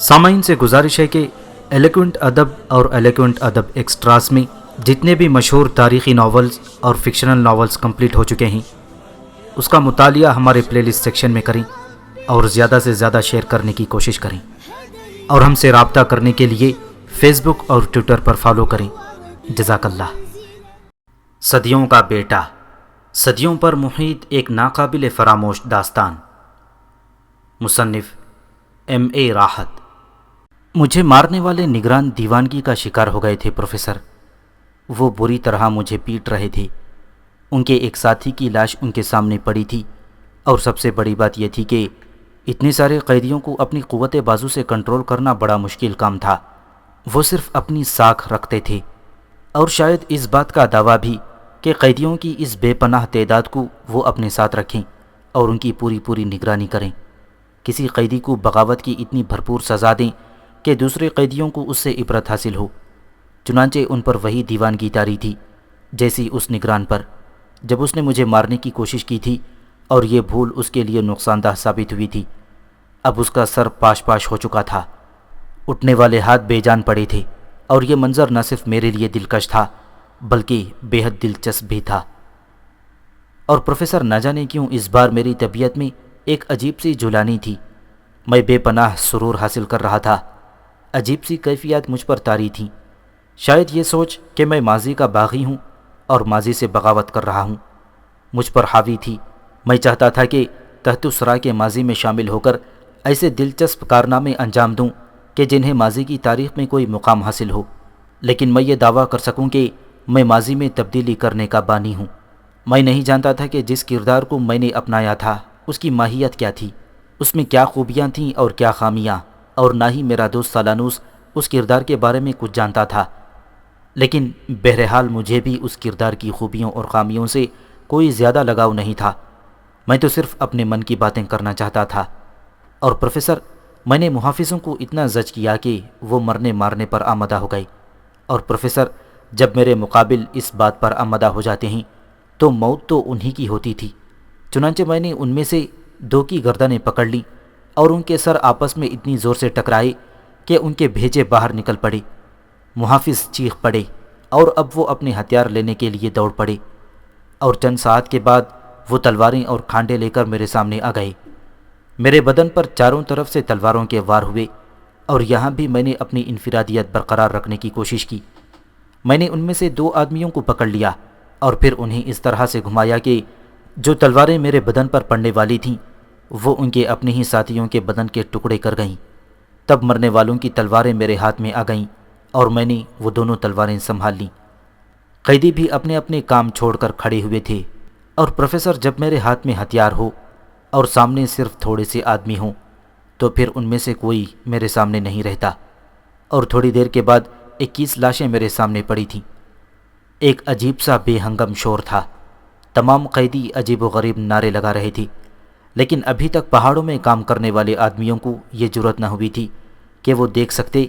سامعین سے گزارش ہے کہ ایلیکوینٹ ادب اور ایلیکوینٹ ادب ایکسٹراز میں جتنے بھی مشہور تاریخی ناولز اور فکشنل ناولز کمپلیٹ ہو چکے ہیں اس کا مطالعہ ہمارے پلے لسٹ سیکشن میں کریں اور زیادہ سے زیادہ شیئر کرنے کی کوشش کریں، اور ہم سے رابطہ کرنے کے لیے فیس بک اور ٹویٹر پر فالو کریں۔ جزاک اللہ۔ صدیوں کا بیٹا، صدیوں پر محیط ایک ناقابل فراموش داستان، مصنف ایم راحت۔ مجھے مارنے والے نگران دیوانگی کا شکار ہو گئے تھے پروفیسر۔ وہ بری طرح مجھے پیٹ رہے تھے۔ ان کے ایک ساتھی کی لاش ان کے سامنے پڑی تھی، اور سب سے بڑی بات یہ تھی کہ اتنے سارے قیدیوں کو اپنی قوت بازو سے کنٹرول کرنا بڑا مشکل کام تھا۔ وہ صرف اپنی ساکھ رکھتے تھے، اور شاید اس بات کا دعویٰ بھی کہ قیدیوں کی اس بے پناہ تعداد کو وہ اپنے ساتھ رکھیں اور ان کی پوری نگرانی کریں۔ کسی قیدی کو بغاوت کی اتنی بھرپور سزا دیں کہ دوسرے قیدیوں کو اس سے عبرت حاصل ہو۔ چنانچہ ان پر وہی دیوانگی طاری تھی جیسی اس نگران پر، جب اس نے مجھے مارنے کی کوشش کی تھی، اور یہ بھول اس کے لیے نقصان دہ ثابت ہوئی تھی۔ اب اس کا سر پاش ہو چکا تھا، اٹھنے والے ہاتھ بے جان پڑے تھے، اور یہ منظر نہ صرف میرے لیے دلکش تھا بلکہ بے حد دلچسپ بھی تھا۔ اور پروفیسر نہ جانے کیوں اس بار میری طبیعت میں ایک عجیب سی جولانی تھی۔ میں بے پناہ سرور حاصل کر رہا تھا۔ عجیب سی کیفیات مجھ پر طاری تھیں، شاید یہ سوچ کہ میں ماضی کا باغی ہوں اور ماضی سے بغاوت کر رہا ہوں مجھ پر حاوی تھی۔ میں چاہتا تھا کہ تحت الثری کے ماضی میں شامل ہو کر ایسے دلچسپ کارنامے انجام دوں کہ جنہیں ماضی کی تاریخ میں کوئی مقام حاصل ہو، لیکن میں یہ دعویٰ کر سکوں کہ میں ماضی میں تبدیلی کرنے کا بانی ہوں۔ میں نہیں جانتا تھا کہ جس کردار کو میں نے اپنایا تھا اس کی ماہیت کیا تھی، اس میں کیا خوبیاں تھیں اور کیا خامیاں، اور نہ ہی میرا دوست سالانوس اس کردار کے بارے میں کچھ جانتا تھا۔ لیکن بہرحال مجھے بھی اس کردار کی خوبیوں اور خامیوں سے کوئی زیادہ لگاؤ نہیں تھا۔ میں تو صرف اپنے من کی باتیں کرنا چاہتا تھا۔ اور پروفیسر، میں نے محافظوں کو اتنا زج کیا کہ وہ مرنے مارنے پر آمادہ ہو گئے۔ اور پروفیسر، جب میرے مقابل اس بات پر آمادہ ہو جاتے ہیں تو موت تو انہی کی ہوتی تھی۔ چنانچہ میں نے ان میں سے 2 کی گردنیں پکڑ لیں اور ان کے سر آپس میں اتنی زور سے ٹکرائے کہ ان کے بھیجے باہر نکل پڑے۔ محافظ چیخ پڑے اور اب وہ اپنے ہتھیار لینے کے لیے دوڑ پڑے، اور چند ساعت کے بعد وہ تلواریں اور کھانڈے لے کر میرے سامنے آ گئے۔ میرے بدن پر چاروں طرف سے تلواروں کے وار ہوئے، اور یہاں بھی میں نے اپنی انفرادیت برقرار رکھنے کی کوشش کی۔ میں نے ان میں سے 2 آدمیوں کو پکڑ لیا اور پھر انہیں اس طرح سے گھمایا کہ جو تلواریں میرے بدن پر پڑنے والی تھیں وہ ان کے اپنے ہی ساتھیوں کے بدن کے ٹکڑے کر گئیں۔ تب مرنے والوں کی تلواریں میرے ہاتھ میں آ گئیں اور میں نے وہ دونوں تلواریں سنبھال لیں۔ قیدی بھی اپنے اپنے کام چھوڑ کر کھڑے ہوئے تھے، اور پروفیسر، جب میرے ہاتھ میں ہتھیار ہو اور سامنے صرف تھوڑے سے آدمی ہوں تو پھر ان میں سے کوئی میرے سامنے نہیں رہتا۔ اور تھوڑی دیر کے بعد 21 لاشیں میرے سامنے پڑی تھیں۔ ایک عجیب سا بے ہنگم شور تھا۔ تمام قیدی عجیب و غریب نعرے لگا رہے تھے، لیکن ابھی تک پہاڑوں میں کام کرنے والے آدمیوں کو یہ جرأت نہ ہوئی تھی کہ وہ دیکھ سکتے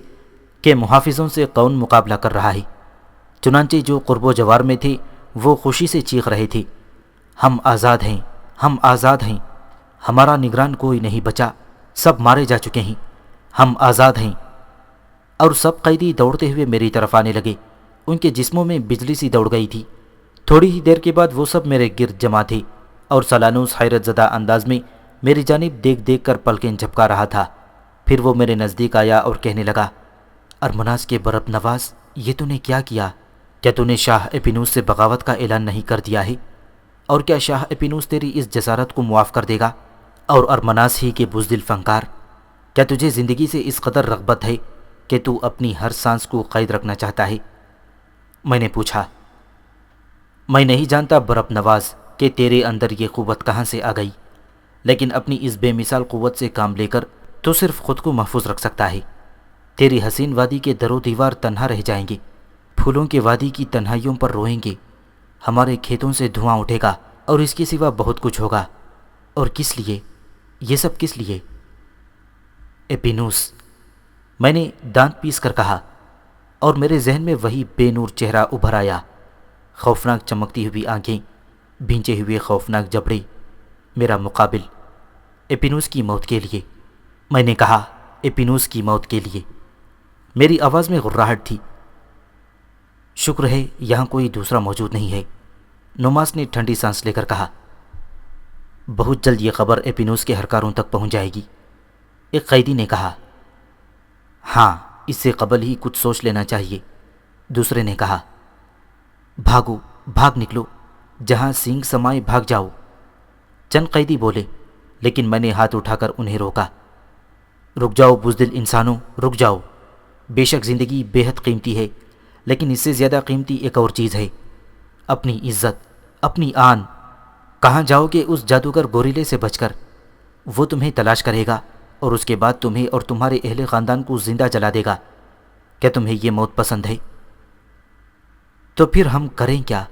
کہ محافظوں سے کون مقابلہ کر رہا ہے۔ چنانچہ جو قرب و جوار میں تھے وہ خوشی سے چیخ رہے تھے، ہم آزاد ہیں، ہم آزاد ہیں، ہمارا نگران کوئی نہیں بچا، سب مارے جا چکے ہیں، ہم آزاد ہیں۔ اور سب قیدی دوڑتے ہوئے میری طرف آنے لگے۔ ان کے جسموں میں بجلی سی دوڑ گئی تھی۔ تھوڑی ہی دیر کے بعد وہ سب میرے گرد جمع تھے، اور سالانوس حیرت زدہ انداز میں میری جانب دیکھ کر پلکیں جھپکا رہا تھا۔ پھر وہ میرے نزدیک آیا اور کہنے لگا، ارمناس کے برب نواز، یہ تو نے کیا کیا؟ کیا تو نے شاہ اپینوس سے بغاوت کا اعلان نہیں کر دیا ہے؟ اور کیا شاہ اپینوس تیری اس جسارت کو معاف کر دے گا؟ اور ارمناس ہی کے بزدل فنکار، کیا تجھے زندگی سے اس قدر رغبت ہے کہ تو اپنی ہر سانس کو قید رکھنا چاہتا ہے؟ میں نے پوچھا۔ میں نہیں جانتا برب نواز کہ تیرے اندر یہ قوت کہاں سے آ گئی، لیکن اپنی اس بے مثال قوت سے کام لے کر تو صرف خود کو محفوظ رکھ سکتا ہے۔ تیری حسین وادی کے در و دیوار تنہا رہ جائیں گے، پھولوں کے وادی کی تنہائیوں پر روئیں گے، ہمارے کھیتوں سے دھواں اٹھے گا، اور اس کے سوا بہت کچھ ہوگا۔ اور کس لیے؟ یہ سب کس لیے؟ اپینوس، میں نے دانت پیس کر کہا، اور میرے ذہن میں وہی بے نور چہرہ ابھر آیا، خوفناک چمکتی ہوئی آنکھیں، بھینچے ہوئے خوفناک جبڑے، میرا مقابل اپینوس کی موت کے لیے۔ میں نے کہا، ایپینوس کی موت کے لیے۔ میری آواز میں غراہٹ تھی۔ شکر ہے یہاں کوئی دوسرا موجود نہیں ہے، نوماس نے ٹھنڈی سانس لے کر کہا۔ بہت جلد یہ خبر ایپینوس کے اہلکاروں تک پہنچ جائے گی، ایک قیدی نے کہا۔ ہاں، اس سے قبل ہی کچھ سوچ لینا چاہیے، دوسرے نے کہا۔ بھاگو، بھاگ نکلو، جہاں سینگ سمائے بھاگ جاؤ، چند قیدی بولے، لیکن میں نے ہاتھ اٹھا کر انہیں روکا۔ رک جاؤ بزدل انسانوں، رک جاؤ۔ بے شک زندگی بے حد قیمتی ہے، لیکن اس سے زیادہ قیمتی ایک اور چیز ہے، اپنی عزت، اپنی آن۔ کہاں جاؤ گے اس جادوگر گوریلے سے بچ کر؟ وہ تمہیں تلاش کرے گا اور اس کے بعد تمہیں اور تمہارے اہل خاندان کو زندہ جلا دے گا۔ کیا تمہیں یہ موت پسند ہے؟ تو پھر ہم کریں کیا؟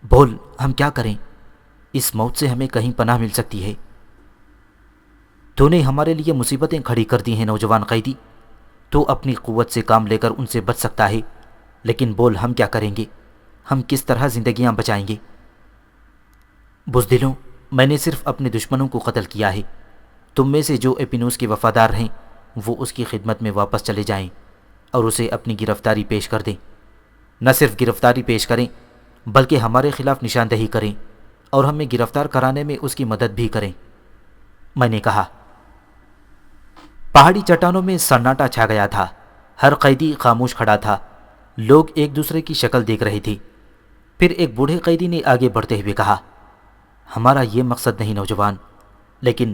بول، ہم کیا کریں؟ اس موت سے ہمیں کہیں پناہ مل سکتی ہے۔ تو نے ہمارے لیے مصیبتیں کھڑی کر دی ہیں نوجوان قیدی، تو اپنی قوت سے کام لے کر ان سے بچ سکتا ہے، لیکن بول ہم کیا کریں گے؟ ہم کس طرح زندگیاں بچائیں گے؟ بزدلوں، میں نے صرف اپنے دشمنوں کو قتل کیا ہے۔ تم میں سے جو ایپینوس کے وفادار ہیں وہ اس کی خدمت میں واپس چلے جائیں اور اسے اپنی گرفتاری پیش کر دیں۔ نہ صرف گرفتاری پیش کریں بلکہ ہمارے خلاف نشاندہی کریں اور ہمیں گرفتار کرانے میں اس کی مدد بھی کریں۔ میں نے کہا۔ پہاڑی چٹانوں میں سناٹا چھا گیا تھا، ہر قیدی خاموش کھڑا تھا، لوگ ایک دوسرے کی شکل دیکھ رہے تھے۔ پھر ایک بوڑھے قیدی نے آگے بڑھتے ہوئے کہا، ہمارا یہ مقصد نہیں نوجوان، لیکن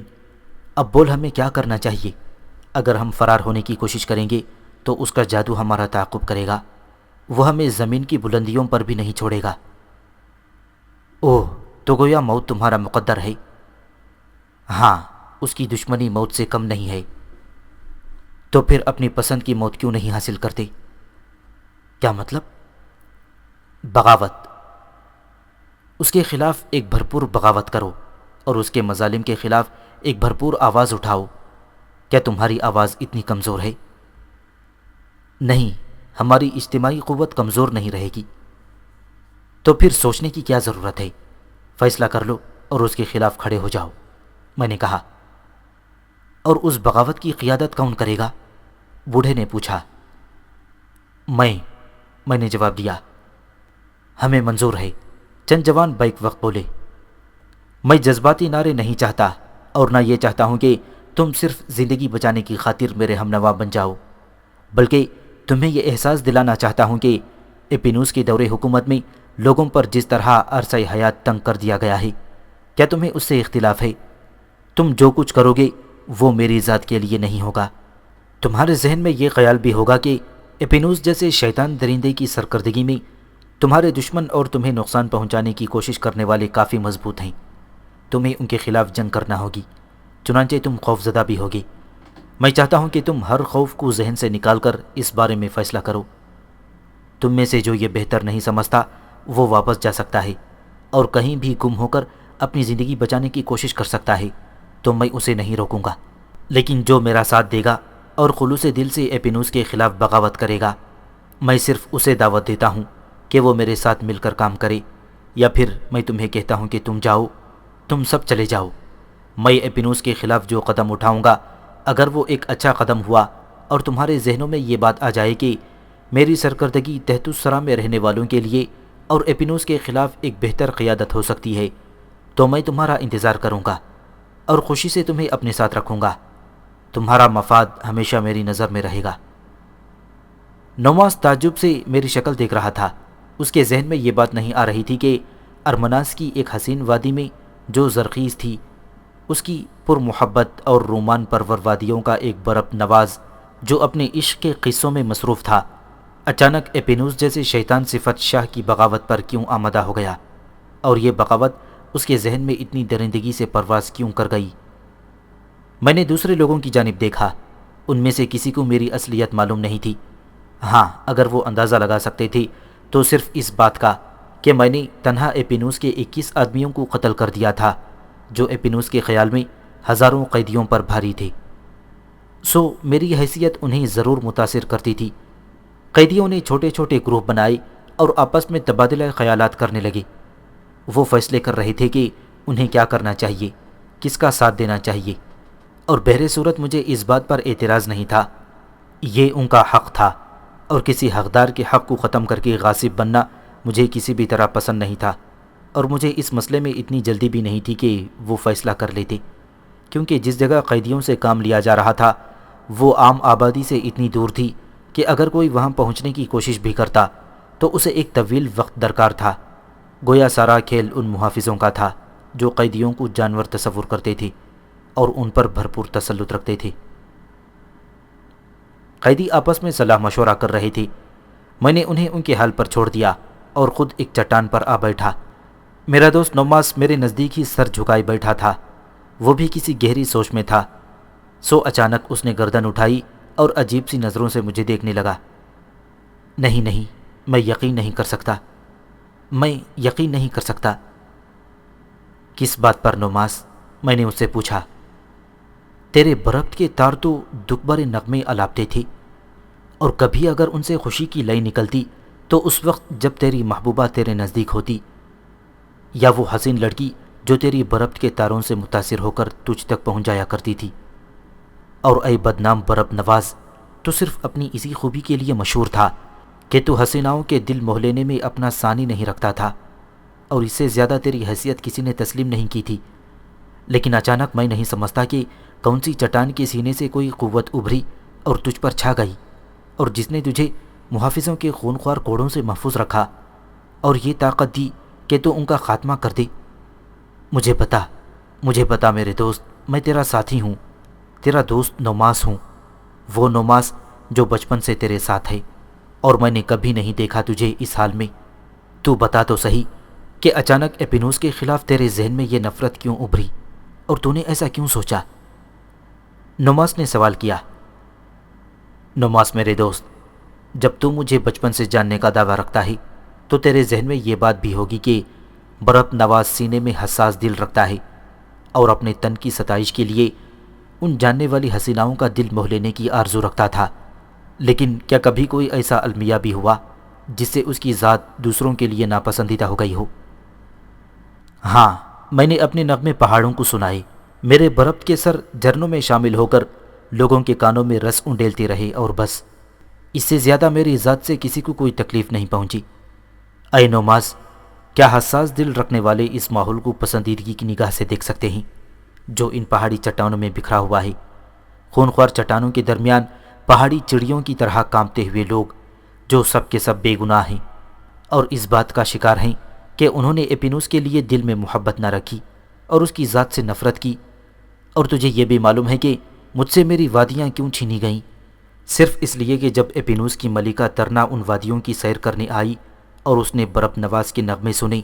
اب بول ہمیں کیا کرنا چاہیے؟ اگر ہم فرار ہونے کی کوشش کریں گے تو اس کا جادو ہمارا تعاقب کرے گا، وہ ہمیں زمین کی بلندیوں پر بھی نہیں چھوڑے گا۔ اوہ، تو گویا موت تمہارا مقدر ہے؟ ہاں، اس کی دشمنی موت سے کم نہیں ہے۔ تو پھر اپنی پسند کی موت کیوں نہیں حاصل کرتے؟ کیا مطلب؟ بغاوت، اس کے خلاف ایک بھرپور بغاوت کرو اور اس کے مظالم کے خلاف ایک بھرپور آواز اٹھاؤ۔ کیا تمہاری آواز اتنی کمزور ہے؟ نہیں، ہماری اجتماعی قوت کمزور نہیں رہے گی۔ تو پھر سوچنے کی کیا ضرورت ہے؟ فیصلہ کر لو اور اس کے خلاف کھڑے ہو جاؤ، میں نے کہا۔ اور اس بغاوت کی قیادت کون کرے گا؟ بوڑھے نے پوچھا۔ میں نے جواب دیا۔ ہمیں منظور ہے، چند جوان بیک وقت بولے۔ میں جذباتی نعرے نہیں چاہتا اور نہ یہ چاہتا ہوں کہ تم صرف زندگی بچانے کی خاطر میرے ہم نوا بن جاؤ، بلکہ تمہیں یہ احساس دلانا چاہتا ہوں کہ ایپینوس کے دور حکومت میں لوگوں پر جس طرح عرصہ حیات تنگ کر دیا گیا ہے، کیا تمہیں اس سے اختلاف ہے؟ تم جو کچھ کرو گے وہ میری ذات کے لیے نہیں ہوگا۔ تمہارے ذہن میں یہ خیال بھی ہوگا کہ ایپینوس جیسے شیطان درندے کی سرکردگی میں تمہارے دشمن اور تمہیں نقصان پہنچانے کی کوشش کرنے والے کافی مضبوط ہیں، تمہیں ان کے خلاف جنگ کرنا ہوگی، چنانچہ تم خوفزدہ بھی ہوگے۔ میں چاہتا ہوں کہ تم ہر خوف کو ذہن سے نکال کر اس بارے میں فیصلہ کرو۔ تم میں سے جو یہ بہتر نہیں سمجھتا وہ واپس جا سکتا ہے اور کہیں بھی گم ہو کر اپنی زندگی بچانے کی کوشش کر سکتا ہے، تو میں اسے نہیں روکوں گا۔ لیکن جو میرا ساتھ دے گا اور خلوص دل سے ایپینوس کے خلاف بغاوت کرے گا، میں صرف اسے دعوت دیتا ہوں کہ وہ میرے ساتھ مل کر کام کرے، یا پھر میں تمہیں کہتا ہوں کہ تم جاؤ، تم سب چلے جاؤ۔ میں ایپینوس کے خلاف جو قدم اٹھاؤں گا، اگر وہ ایک اچھا قدم ہوا اور تمہارے ذہنوں میں یہ بات آ جائے کہ میری سرکردگی تحت الثری میں رہنے والوں کے لیے اور ایپینوس کے خلاف ایک بہتر قیادت ہو سکتی ہے، تو میں تمہارا انتظار کروں گا اور خوشی سے تمہیں اپنے ساتھ رکھوں گا۔ تمہارا مفاد ہمیشہ میری نظر میں رہے گا۔ نوماس تعجب سے میری شکل دیکھ رہا تھا۔ اس کے ذہن میں یہ بات نہیں آ رہی تھی کہ ارمناس کی ایک حسین وادی میں جو زرخیز تھی، اس کی پر محبت اور رومان پرور وادیوں کا ایک برب نواز جو اپنے عشق کے قصوں میں مصروف تھا، اچانک ایپینوس جیسے شیطان صفت شاہ کی بغاوت پر کیوں آمادہ ہو گیا، اور یہ بغاوت اس کے ذہن میں اتنی درندگی سے پرواز کیوں کر گئی؟ میں نے دوسرے لوگوں کی جانب دیکھا، ان میں سے کسی کو میری اصلیت معلوم نہیں تھی۔ ہاں، اگر وہ اندازہ لگا سکتے تھے تو صرف اس بات کا کہ میں نے تنہا ایپینوس کے 21 آدمیوں کو قتل کر دیا تھا، جو ایپینوس کے خیال میں ہزاروں قیدیوں پر بھاری تھے۔ سو میری حیثیت انہیں ضرور متاثر کرتی تھی۔ قیدیوں نے چھوٹے چھوٹے گروہ بنائے اور آپس میں تبادلہ خیالات کرنے لگے۔ وہ فیصلے کر رہے تھے کہ انہیں کیا کرنا چاہیے، کس کا ساتھ دینا چاہیے۔ اور بہر صورت مجھے اس بات پر اعتراض نہیں تھا، یہ ان کا حق تھا، اور کسی حقدار کے حق کو ختم کر کے غاصب بننا مجھے کسی بھی طرح پسند نہیں تھا، اور مجھے اس مسئلے میں اتنی جلدی بھی نہیں تھی کہ وہ فیصلہ کر لیتے، کیونکہ جس جگہ قیدیوں سے کام لیا جا رہا تھا وہ عام آبادی سے اتنی دور تھی کہ اگر کوئی وہاں پہنچنے کی کوشش بھی کرتا تو اسے ایک طویل وقت درکار تھا۔ گویا سارا کھیل ان محافظوں کا تھا جو قیدیوں کو جانور تصور کرتے تھے اور ان پر بھرپور تسلط رکھتے تھے۔ قیدی آپس میں صلاح مشورہ کر رہے تھے، میں نے انہیں ان کے حال پر چھوڑ دیا اور خود ایک چٹان پر آ بیٹھا۔ میرا دوست نوماس میرے نزدیک ہی سر جھکائے بیٹھا تھا، وہ بھی کسی گہری سوچ میں تھا۔ سو اچانک اس نے گردن اٹھائی اور عجیب سی نظروں سے مجھے دیکھنے لگا۔ نہیں، میں یقین نہیں کر سکتا، میں یقین نہیں کر سکتا۔ کس بات پر نوماس؟ میں نے اس سے پوچھا۔ تیرے بربط کے تار تو دکھ بھرے نغمے الاپتے تھے، اور کبھی اگر ان سے خوشی کی لئی نکلتی تو اس وقت جب تیری محبوبہ تیرے نزدیک ہوتی، یا وہ حسین لڑکی جو تیری بربط کے تاروں سے متاثر ہو کر تجھ تک پہنچ جایا کرتی تھی۔ اور اے بدنام بربط نواز، تو صرف اپنی اسی خوبی کے لیے مشہور تھا کہ تو حسیناؤں کے دل موہ لینے میں اپنا ثانی نہیں رکھتا تھا، اور اس سے زیادہ تیری حیثیت کسی نے تسلیم نہیں کی تھی۔ لیکن اچانک میں نہیں سمجھتا کہ کون سی چٹان کے سینے سے کوئی قوت ابھری اور تجھ پر چھا گئی، اور جس نے تجھے محافظوں کے خونخوار کوڑوں سے محفوظ رکھا اور یہ طاقت دی کہ تو ان کا خاتمہ کر دے۔ مجھے بتا میرے دوست، میں تیرا ساتھی ہوں، تیرا دوست نوماس ہوں، وہ نوماس جو بچپن سے تیرے ساتھ ہے، اور میں نے کبھی نہیں دیکھا تجھے اس حال میں۔ تو بتا تو صحیح کہ اچانک ایپینوس کے خلاف تیرے ذہن میں یہ نفرت کیوں ابھری، اور تو نے ایسا کیوں سوچا؟ نوماس نے سوال کیا۔ نوماس میرے دوست، جب تو مجھے بچپن سے جاننے کا دعویٰ رکھتا ہے تو تیرے ذہن میں یہ بات بھی ہوگی کہ بربط نواز سینے میں حساس دل رکھتا ہے، اور اپنے تن کی ستائش کے لیے ان جاننے والی حسیناؤں کا دل موہ لینے کی آرزو رکھتا تھا۔ لیکن کیا کبھی کوئی ایسا المیہ بھی ہوا جس سے اس کی ذات دوسروں کے لیے ناپسندیدہ ہو گئی ہو؟ ہاں، میں نے اپنے نغمے پہاڑوں کو سنائے، میرے بربط کے سر جھرنوں میں شامل ہو کر لوگوں کے کانوں میں رس انڈیلتے رہے، اور بس، اس سے زیادہ میری ذات سے کسی کو کوئی تکلیف نہیں پہنچی۔ اے نوماس، کیا حساس دل رکھنے والے اس ماحول کو پسندیدگی کی نگاہ سے دیکھ سکتے ہیں جو ان پہاڑی چٹانوں میں بکھرا ہوا ہے؟ خونخوار چٹانوں کے درمیان پہاڑی چڑیوں کی طرح کانپتے ہوئے لوگ جو سب کے سب بے گناہ ہیں، اور اس بات کا شکار ہیں کہ انہوں نے ایپینوس کے لیے دل میں محبت نہ رکھی اور اس کی ذات سے نفرت کی۔ اور تجھے یہ بھی معلوم ہے کہ مجھ سے میری وادیاں کیوں چھینی گئیں؟ صرف اس لیے کہ جب ایپینوس کی ملکہ ترنا ان وادیوں کی سیر کرنے آئی اور اس نے بربط نواز کے نغمے سنے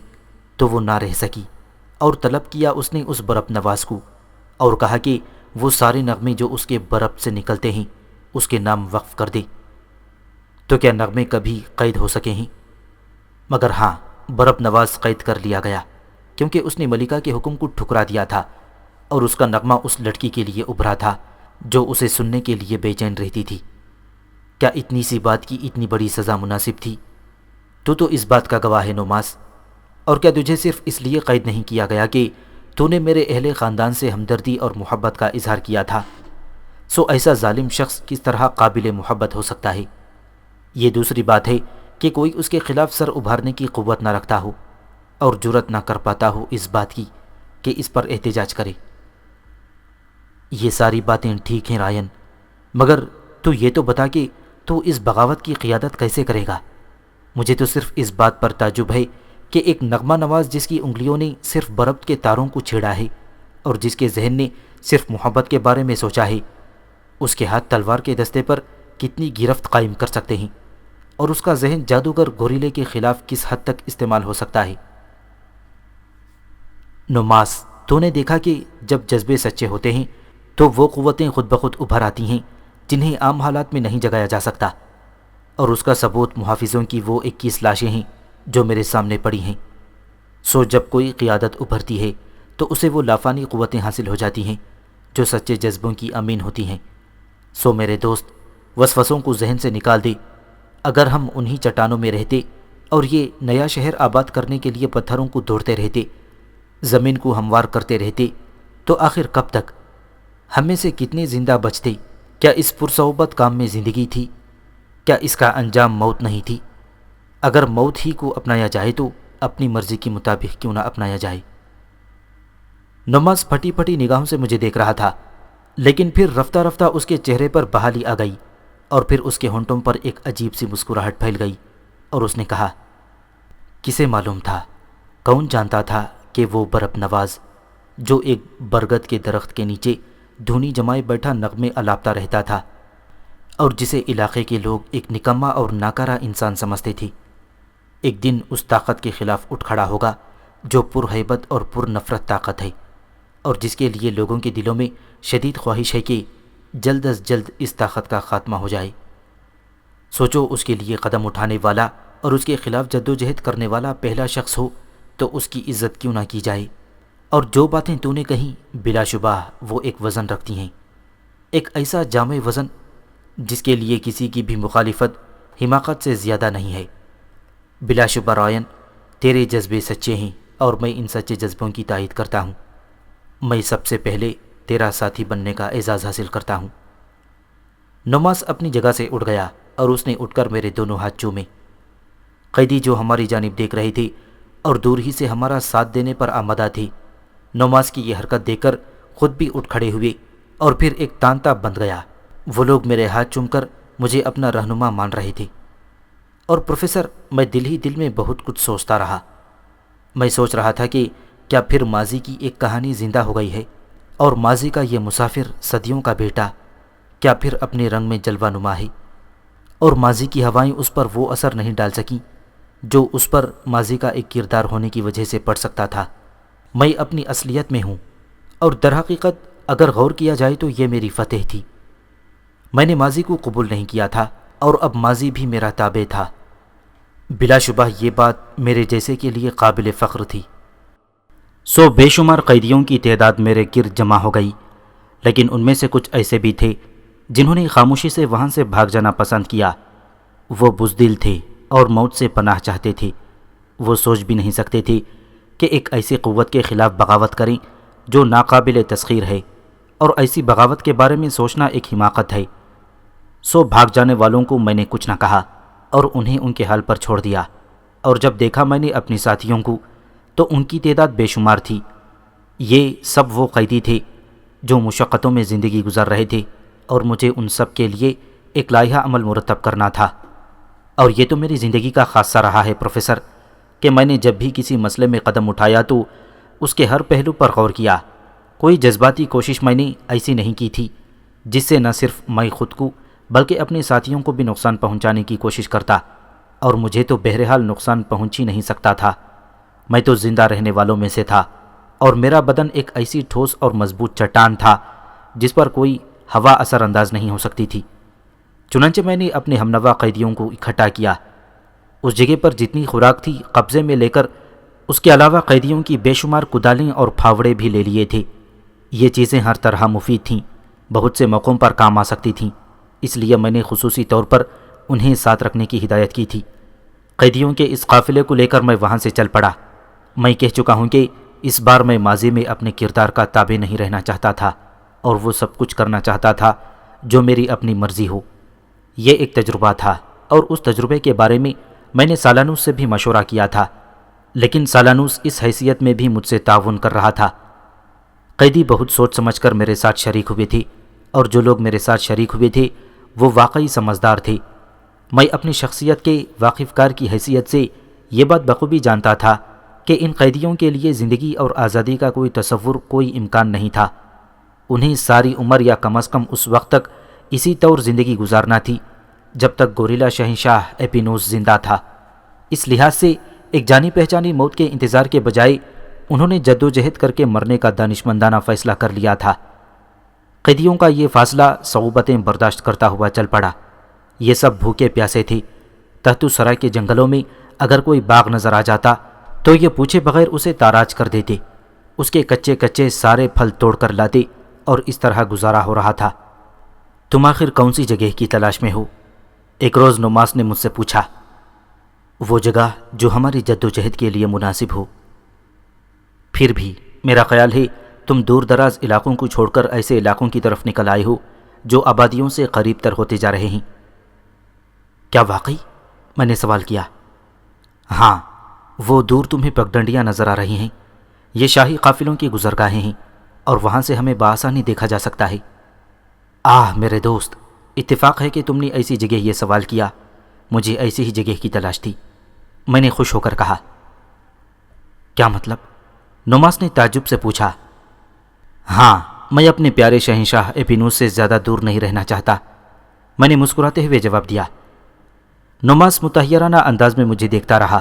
تو وہ نہ رہ سکی، اور طلب کیا اس نے اس بربط نواز کو، اور کہا کہ وہ سارے نغمے جو اس کے بربط سے نکلتے ہیں اس کے نام وقف کر دے۔ تو کیا نغمے کبھی قید ہو سکے ہیں؟ مگر ہاں، بربط نواز قید کر لیا گیا، کیونکہ اس نے ملکہ کے حکم کو ٹھکرا دیا تھا، اور اس کا نغمہ اس لڑکی کے لیے ابھرا تھا جو اسے سننے کے لیے بے چین رہتی تھی۔ کیا اتنی سی بات کی اتنی بڑی سزا مناسب تھی؟ تو اس بات کا گواہ ہے نوماس۔ اور کیا تجھے صرف اس لیے قید نہیں کیا گیا کہ تو نے میرے اہل خاندان سے ہمدردی اور محبت کا اظہار کیا تھا؟ سو ایسا ظالم شخص کس طرح قابل محبت ہو سکتا ہے؟ یہ دوسری بات ہے کہ کوئی اس کے خلاف سر ابھارنے کی قوت نہ رکھتا ہو اور جرأت نہ کر پاتا ہو اس بات کی کہ اس پر احتجاج کرے۔ یہ ساری باتیں ٹھیک ہیں رائن، مگر تو یہ تو بتا کہ تو اس بغاوت کی قیادت کیسے کرے گا؟ مجھے تو صرف اس بات پر تعجب ہے کہ ایک نغمہ نواز جس کی انگلیوں نے صرف بربط کے تاروں کو چھیڑا ہے اور جس کے ذہن نے صرف محبت کے بارے میں سوچا ہے، اس کے ہاتھ تلوار کے دستے پر کتنی گرفت قائم کر سکتے ہیں، اور اس کا ذہن جادوگر گوریلے کے خلاف کس حد تک استعمال ہو سکتا ہے۔ نوماس، تو نے دیکھا کہ جب جذبے سچے ہوتے ہیں تو وہ قوتیں خود بخود ابھر آتی ہیں جنہیں عام حالات میں نہیں جگایا جا سکتا، اور اس کا ثبوت محافظوں کی وہ 21 لاشیں ہیں جو میرے سامنے پڑی ہیں۔ سو جب کوئی قیادت ابھرتی ہے تو اسے وہ لافانی قوتیں حاصل ہو جاتی ہیں جو سچے جذبوں کی امین ہوتی ہیں۔ سو میرے دوست، وسوسوں کو ذہن سے نکال دے۔ اگر ہم انہی چٹانوں میں رہتے اور یہ نیا شہر آباد کرنے کے لیے پتھروں کو توڑتے رہتے، زمین کو ہموار کرتے رہتے، تو آخر کب تک؟ ہم میں سے کتنے زندہ بچتے؟ کیا اس پرصعوبت کام میں زندگی تھی؟ کیا اس کا انجام موت نہیں تھی؟ اگر موت ہی کو اپنایا جائے تو اپنی مرضی کے مطابق کیوں نہ اپنایا جائے؟ نماز پھٹی پھٹی نگاہوں سے مجھے دیکھ رہا تھا، لیکن پھر رفتہ رفتہ اس کے چہرے پر بحالی آ گئی اور پھر اس کے ہونٹوں پر ایک عجیب سی مسکراہٹ پھیل گئی اور اس نے کہا، کسے معلوم تھا، کون جانتا تھا کہ وہ برب نواز جو ایک برگد کے درخت کے نیچے دھونی جمائے بیٹھا نغمے الاپتا رہتا تھا اور جسے علاقے کے لوگ ایک نکما اور ناکارہ انسان سمجھتے تھے، ایک دن اس طاقت کے خلاف اٹھ کھڑا ہوگا جو پرہیبت اور پر نفرت طاقت ہے، اور جس کے لیے لوگوں کے دلوں میں شدید خواہش ہے کہ جلد از جلد اس طاقت کا خاتمہ ہو جائے۔ سوچو، اس کے لیے قدم اٹھانے والا اور اس کے خلاف جدوجہد کرنے والا پہلا شخص ہو تو اس کی عزت کیوں نہ کی جائے؟ اور جو باتیں تو نے کہیں بلا شبہ وہ ایک وزن رکھتی ہیں، ایک ایسا جامع وزن جس کے لیے کسی کی بھی مخالفت حماقت سے زیادہ نہیں ہے۔ بلا شبہ رائن، تیرے جذبے سچے ہیں اور میں ان سچے جذبوں کی تائید کرتا ہوں۔ میں سب سے پہلے تیرا ساتھی بننے کا اعزاز حاصل کرتا ہوں۔ نماز اپنی جگہ سے اٹھ گیا اور اس نے اٹھ کر میرے دونوں ہاتھ چومے۔ قیدی جو ہماری جانب دیکھ رہے تھے اور دور ہی سے ہمارا ساتھ دینے پر آمادہ تھے، نماز کی یہ حرکت دیکھ کر خود بھی اٹھ کھڑے ہوئے اور پھر ایک تانتا بند گیا۔ وہ لوگ میرے ہاتھ چوم کر مجھے اپنا رہنما مان رہے تھے، اور پروفیسر، میں دل ہی دل میں بہت کچھ سوچتا رہا۔ میں سوچ رہا تھا کہ کیا پھر ماضی کی ایک کہانی زندہ ہو گئی ہے، اور ماضی کا یہ مسافر صدیوں کا بیٹا کیا پھر اپنے رنگ میں جلوہ نما ہے، اور ماضی کی ہوائیں اس پر وہ اثر نہیں ڈال سکیں جو اس پر ماضی کا ایک کردار ہونے کی وجہ سے پڑ سکتا تھا۔ میں اپنی اصلیت میں ہوں، اور در حقیقت اگر غور کیا جائے تو یہ میری فتح تھی۔ میں نے ماضی کو قبول نہیں کیا تھا اور اب ماضی بھی میرا تابع تھا۔ بلا شبہ یہ بات میرے جیسے کے لیے قابل فخر تھی۔ بے شمار قیدیوں کی تعداد میرے گرد جمع ہو گئی، لیکن ان میں سے کچھ ایسے بھی تھے جنہوں نے خاموشی سے وہاں سے بھاگ جانا پسند کیا۔ وہ بزدل تھے اور موت سے پناہ چاہتے تھے۔ وہ سوچ بھی نہیں سکتے تھے کہ ایک ایسی قوت کے خلاف بغاوت کریں جو ناقابل تسخیر ہے، اور ایسی بغاوت کے بارے میں سوچنا ایک حماقت ہے۔ بھاگ جانے والوں کو میں نے کچھ نہ کہا اور انہیں ان کے حال پر چھوڑ دیا، اور جب دیکھا میں نے اپنے ساتھیوں کو تو ان کی تعداد بے شمار تھی۔ یہ سب وہ قیدی تھے جو مشقتوں میں زندگی گزار رہے تھے، اور مجھے ان سب کے لیے ایک لائحہ عمل مرتب کرنا تھا۔ اور یہ تو میری زندگی کا خاصہ رہا ہے پروفیسر، کہ میں نے جب بھی کسی مسئلے میں قدم اٹھایا تو اس کے ہر پہلو پر غور کیا۔ کوئی جذباتی کوشش میں نے ایسی نہیں کی تھی جس سے نہ صرف میں خود کو بلکہ اپنے ساتھیوں کو بھی نقصان پہنچانے کی کوشش کرتا، اور مجھے تو بہرحال نقصان پہنچ ہی نہیں سکتا تھا۔ میں تو زندہ رہنے والوں میں سے تھا، اور میرا بدن ایک ایسی ٹھوس اور مضبوط چٹان تھا جس پر کوئی ہوا اثر انداز نہیں ہو سکتی تھی۔ چنانچہ میں نے اپنے ہمنوا قیدیوں کو اکٹھا کیا۔ اس جگہ پر جتنی خوراک تھی قبضے میں لے کر اس کے علاوہ قیدیوں کی بے شمار کدالیں اور پھاوڑے بھی لے لیے تھے۔ یہ چیزیں ہر طرح مفید تھیں، بہت سے موقعوں پر کام آ سکتی تھیں، اس لیے میں نے خصوصی طور پر انہیں ساتھ رکھنے کی ہدایت کی تھی۔ قیدیوں کے اس قافلے کو لے کر میں وہاں سے چل پڑا۔ میں کہہ چکا ہوں کہ اس بار میں ماضی میں اپنے کردار کا تابع نہیں رہنا چاہتا تھا، اور وہ سب کچھ کرنا چاہتا تھا جو میری اپنی مرضی ہو۔ یہ ایک تجربہ تھا، اور اس تجربے کے بارے میں نے سالانوس سے بھی مشورہ کیا تھا، لیکن سالانوس اس حیثیت میں بھی مجھ سے تعاون کر رہا تھا۔ قیدی بہت سوچ سمجھ کر میرے ساتھ شریک ہوئے تھے، اور جو لوگ میرے ساتھ شریک ہوئے تھے وہ واقعی سمجھدار تھے۔ میں اپنی شخصیت کے واقف کار کی حیثیت سے یہ بات بخوبی جانتا تھا کہ ان قیدیوں کے لیے زندگی اور آزادی کا کوئی تصور، کوئی امکان نہیں تھا۔ انہیں ساری عمر یا کم از کم اس وقت تک اسی طور زندگی گزارنا تھی جب تک گوریلا شہنشاہ ایپینوس زندہ تھا۔ اس لحاظ سے ایک جانی پہچانی موت کے انتظار کے بجائے انہوں نے جدوجہد کر کے مرنے کا دانشمندانہ فیصلہ کر لیا تھا۔ قیدیوں کا یہ فاصلہ صعوبتیں برداشت کرتا ہوا چل پڑا۔ یہ سب بھوکے پیاسے تھے۔ تحت سرائے کے جنگلوں میں اگر کوئی باغ نظر آ جاتا تو یہ پوچھے بغیر اسے تاراج کر دیتے، اس کے کچے کچے سارے پھل توڑ کر لاتے، اور اس طرح گزارا ہو رہا تھا۔ تم آخر کون سی جگہ کی تلاش میں ہو؟ ایک روز نوماس نے مجھ سے پوچھا۔ وہ جگہ جو ہماری جدوجہد کے لیے مناسب ہو۔ پھر بھی میرا خیال ہے تم دور دراز علاقوں کو چھوڑ کر ایسے علاقوں کی طرف نکل آئے ہو جو آبادیوں سے قریب تر ہوتے جا رہے ہیں۔ کیا واقعی؟ میں نے سوال کیا۔ ہاں، وہ دور تمہیں پگڈنڈیاں نظر آ رہی ہیں، یہ شاہی قافلوں کی گزرگاہیں ہیں اور وہاں سے ہمیں بآسانی دیکھا جا سکتا ہے۔ میرے دوست، اتفاق ہے کہ تم نے ایسی جگہ یہ سوال کیا، مجھے ایسی ہی جگہ کی تلاش تھی، میں نے خوش ہو کر کہا۔ کیا مطلب؟ نوماس نے تعجب سے پوچھا۔ ہاں، میں اپنے پیارے شہنشاہ ایپینوس سے زیادہ دور نہیں رہنا چاہتا، میں نے مسکراتے ہوئے جواب دیا۔ نوماس متحیرانہ انداز میں مجھے دیکھتا رہا،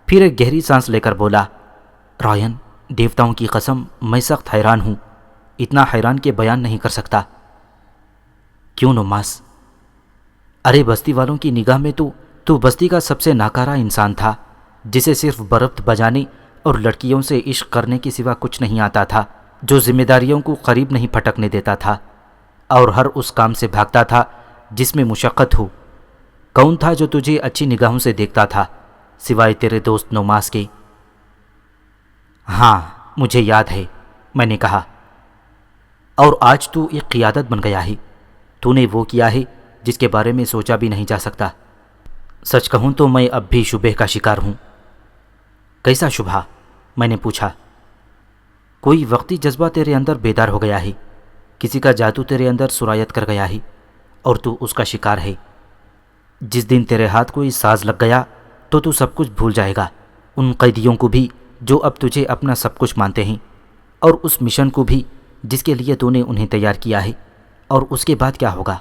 پھر ایک گہری سانس لے کر بولا، رائن، دیوتاؤں کی قسم میں سخت حیران ہوں، اتنا حیران کہ بیان نہیں کر سکتا۔ کیوں نوماس؟ ارے بستی والوں کی نگاہ میں تو بستی کا سب سے ناکارہ انسان تھا، جسے صرف بربط بجانے اور لڑکیوں سے عشق کرنے کے سوا کچھ نہیں آتا تھا، جو ذمہ داریوں کو قریب نہیں پھٹکنے دیتا تھا اور ہر اس کام سے بھاگتا تھا جس میں مشقت ہو۔ کون تھا جو تجھے اچھی نگاہوں سے دیکھتا تھا سوائے تیرے دوست نوماس کے؟ ہاں، مجھے یاد ہے، میں نے کہا۔ اور آج تو ایک قیادت بن گیا ہے، تو نے وہ کیا ہے جس کے بارے میں سوچا بھی نہیں جا سکتا۔ سچ کہوں تو میں اب بھی شبہ کا شکار ہوں۔ کیسا شبہ؟ میں نے پوچھا۔ کوئی وقتی جذبہ تیرے اندر بیدار ہو گیا ہے، کسی کا جادو تیرے اندر سرایت کر گیا ہے اور تو اس کا شکار ہے۔ جس دن تیرے ہاتھ کوئی ساز لگ گیا تو سب کچھ بھول جائے گا، ان قیدیوں کو بھی جو اب تجھے اپنا سب کچھ مانتے ہیں، اور اس مشن کو بھی جس کے لیے تو نے انہیں تیار کیا ہے۔ اور اس کے بعد کیا ہوگا؟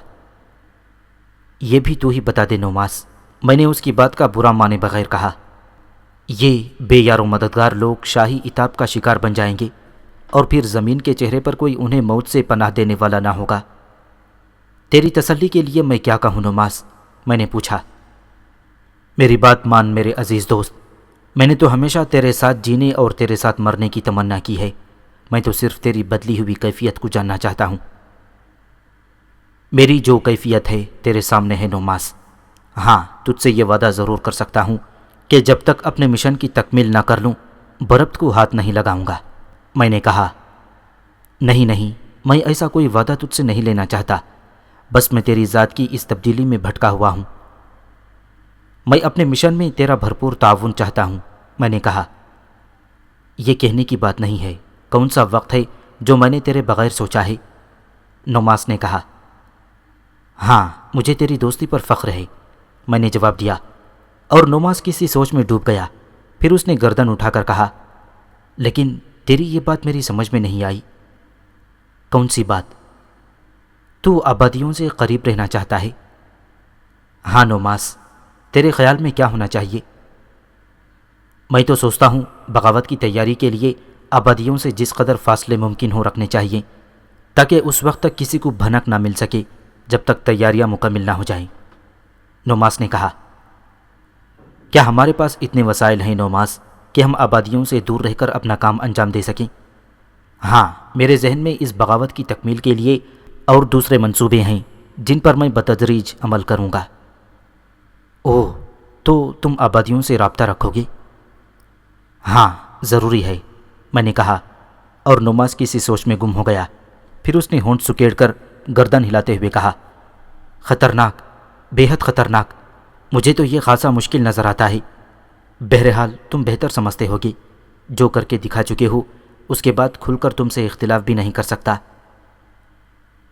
یہ بھی تو ہی بتا دے نوماس، میں نے اس کی بات کا برا مانے بغیر کہا۔ یہ بے یار و مددگار لوگ شاہی عتاب کا شکار بن جائیں گے اور پھر زمین کے چہرے پر کوئی انہیں موت سے پناہ دینے والا نہ ہوگا۔ تیری تسلی کے لیے میں کیا کہوں نوماس؟ میں نے پوچھا۔ میری بات مان میرے عزیز دوست، میں نے تو ہمیشہ تیرے ساتھ جینے اور تیرے ساتھ مرنے کی تمنا کی ہے، میں تو صرف تیری بدلی ہوئی کیفیت کو جاننا چاہتا ہوں۔ میری جو کیفیت ہے تیرے سامنے ہے نوماس۔ ہاں، تجھ سے یہ وعدہ ضرور کر سکتا ہوں کہ جب تک اپنے مشن کی تکمیل نہ کر لوں بربط کو ہاتھ نہیں لگاؤں گا، میں نے کہا۔ نہیں، میں ایسا کوئی وعدہ تجھ سے نہیں لینا چاہتا، بس میں تیری ذات کی اس تبدیلی میں بھٹکا ہوا ہوں۔ میں اپنے مشن میں تیرا بھرپور تعاون چاہتا ہوں، میں نے کہا۔ یہ کہنے کی بات نہیں ہے، کون سا وقت ہے جو میں نے تیرے بغیر سوچا ہے؟ نوماس نے کہا۔ ہاں، مجھے تیری دوستی پر فخر ہے، میں نے جواب دیا، اور نوماس کسی سوچ میں ڈوب گیا۔ پھر اس نے گردن اٹھا کر کہا، لیکن تیری یہ بات میری سمجھ میں نہیں آئی۔ کون سی بات؟ تو آبادیوں سے قریب رہنا چاہتا ہے۔ ہاں نوماس، تیرے خیال میں کیا ہونا چاہیے؟ میں تو سوچتا ہوں بغاوت کی تیاری کے لیے آبادیوں سے جس قدر فاصلے ممکن ہو رکھنے چاہیے تاکہ اس وقت تک کسی کو بھنک نہ مل سکے جب تک تیاریاں مکمل نہ ہو جائیں، نوماس نے کہا۔ کیا ہمارے پاس اتنے وسائل ہیں نوماس کہ ہم آبادیوں سے دور رہ کر اپنا کام انجام دے سکیں؟ ہاں، میرے ذہن میں اس بغاوت کی تکمیل کے لیے اور دوسرے منصوبے ہیں جن پر میں بتدریج عمل کروں گا۔ اوہ، تو تم آبادیوں سے رابطہ رکھو گے؟ ہاں، ضروری ہے، میں نے کہا، اور نوماس کسی سوچ میں گم ہو گیا۔ پھر اس نے ہونٹ سکیڑ کر گردن ہلاتے ہوئے کہا، خطرناک، بے حد خطرناک، مجھے تو یہ خاصا مشکل نظر آتا ہے۔ بہرحال تم بہتر سمجھتے ہوگے، جو کر کے دکھا چکے ہو اس کے بعد کھل کر تم سے اختلاف بھی نہیں کر سکتا۔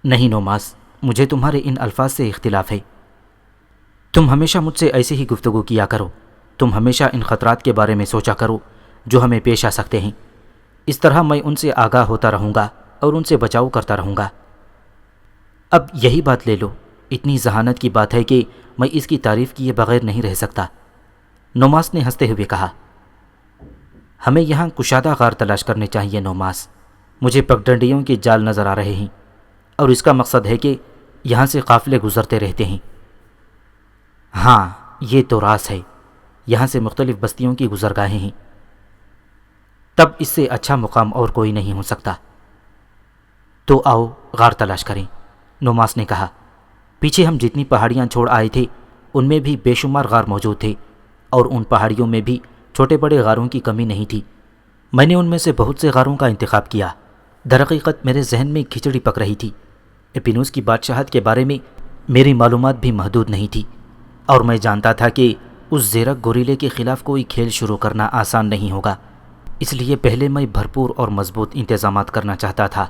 نہیں نوماس، مجھے تمہارے ان الفاظ سے اختلاف ہے۔ تم ہمیشہ مجھ سے ایسے ہی گفتگو کیا کرو، تم ہمیشہ ان خطرات کے بارے میں سوچا کرو جو ہمیں پیش آ سکتے ہیں، اس طرح میں ان سے آگاہ ہوتا رہوں گا اور ان سے بچاؤ کرتا رہوں گا۔ اب یہی بات لے لو، اتنی ذہانت کی بات ہے کہ میں اس کی تعریف کیے بغیر نہیں رہ سکتا، نوماس نے ہنستے ہوئے کہا۔ ہمیں یہاں کشادہ غار تلاش کرنے چاہیے نوماس، مجھے پگڈنڈیوں کے جال نظر آ رہے ہیں، اور اس کا مقصد ہے کہ یہاں سے قافلے گزرتے رہتے ہیں۔ ہاں، یہ تو راز ہے، یہاں سے مختلف بستیوں کی گزرگاہیں ہیں، تب اس سے اچھا مقام اور کوئی نہیں ہو سکتا۔ تو آؤ غار تلاش کریں، نوماس نے کہا۔ پیچھے ہم جتنی پہاڑیاں چھوڑ آئے تھے ان میں بھی بے شمار غار موجود تھے، اور ان پہاڑیوں میں بھی چھوٹے بڑے غاروں کی کمی نہیں تھی۔ میں نے ان میں سے بہت سے غاروں کا انتخاب کیا درحقیقت میرے ذہن میں کھچڑی پک رہی تھی۔ اپینوس کی بادشاہت کے بارے میں میری معلومات بھی محدود نہیں تھی، اور میں جانتا تھا کہ اس زیرک گوریلے کے خلاف کوئی کھیل شروع کرنا آسان نہیں ہوگا، اس لیے پہلے میں بھرپور اور مضبوط انتظامات کرنا چاہتا تھا۔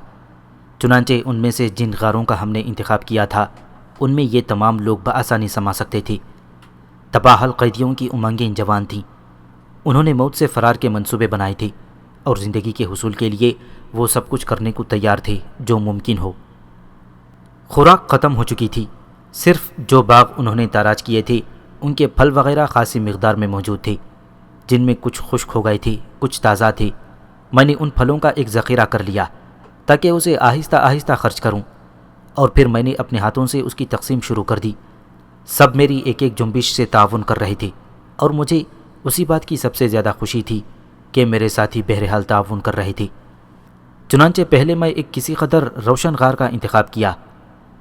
چنانچہ ان میں سے جن غاروں کا ہم نے انتخاب کیا تھا ان میں یہ تمام لوگ بآسانی سما سکتے تھے۔ تباہل قیدیوں کی امنگیں جوان تھیں، انہوں نے موت سے فرار کے منصوبے بنائے تھے اور زندگی کے حصول کے لیے وہ سب کچھ کرنے کو تیار تھے جو ممکن ہو۔ خوراک ختم ہو چکی تھی، صرف جو باغ انہوں نے تاراج کیے تھے ان کے پھل وغیرہ خاصی مقدار میں موجود تھے، جن میں کچھ خشک ہو گئے تھے، کچھ تازہ تھے۔ میں نے ان پھلوں کا ایک ذخیرہ کر لیا تاکہ اسے آہستہ آہستہ خرچ کروں، اور پھر میں نے اپنے ہاتھوں سے اس کی تقسیم شروع کر دی۔ سب میری ایک ایک جنبش سے تعاون کر رہے تھے، اور مجھے اسی بات کی سب سے زیادہ خوشی تھی کہ میرے ساتھی بہرحال تعاون کر رہے تھے۔ چنانچہ پہلے میں ایک کسی قدر روشن غار کا انتخاب کیا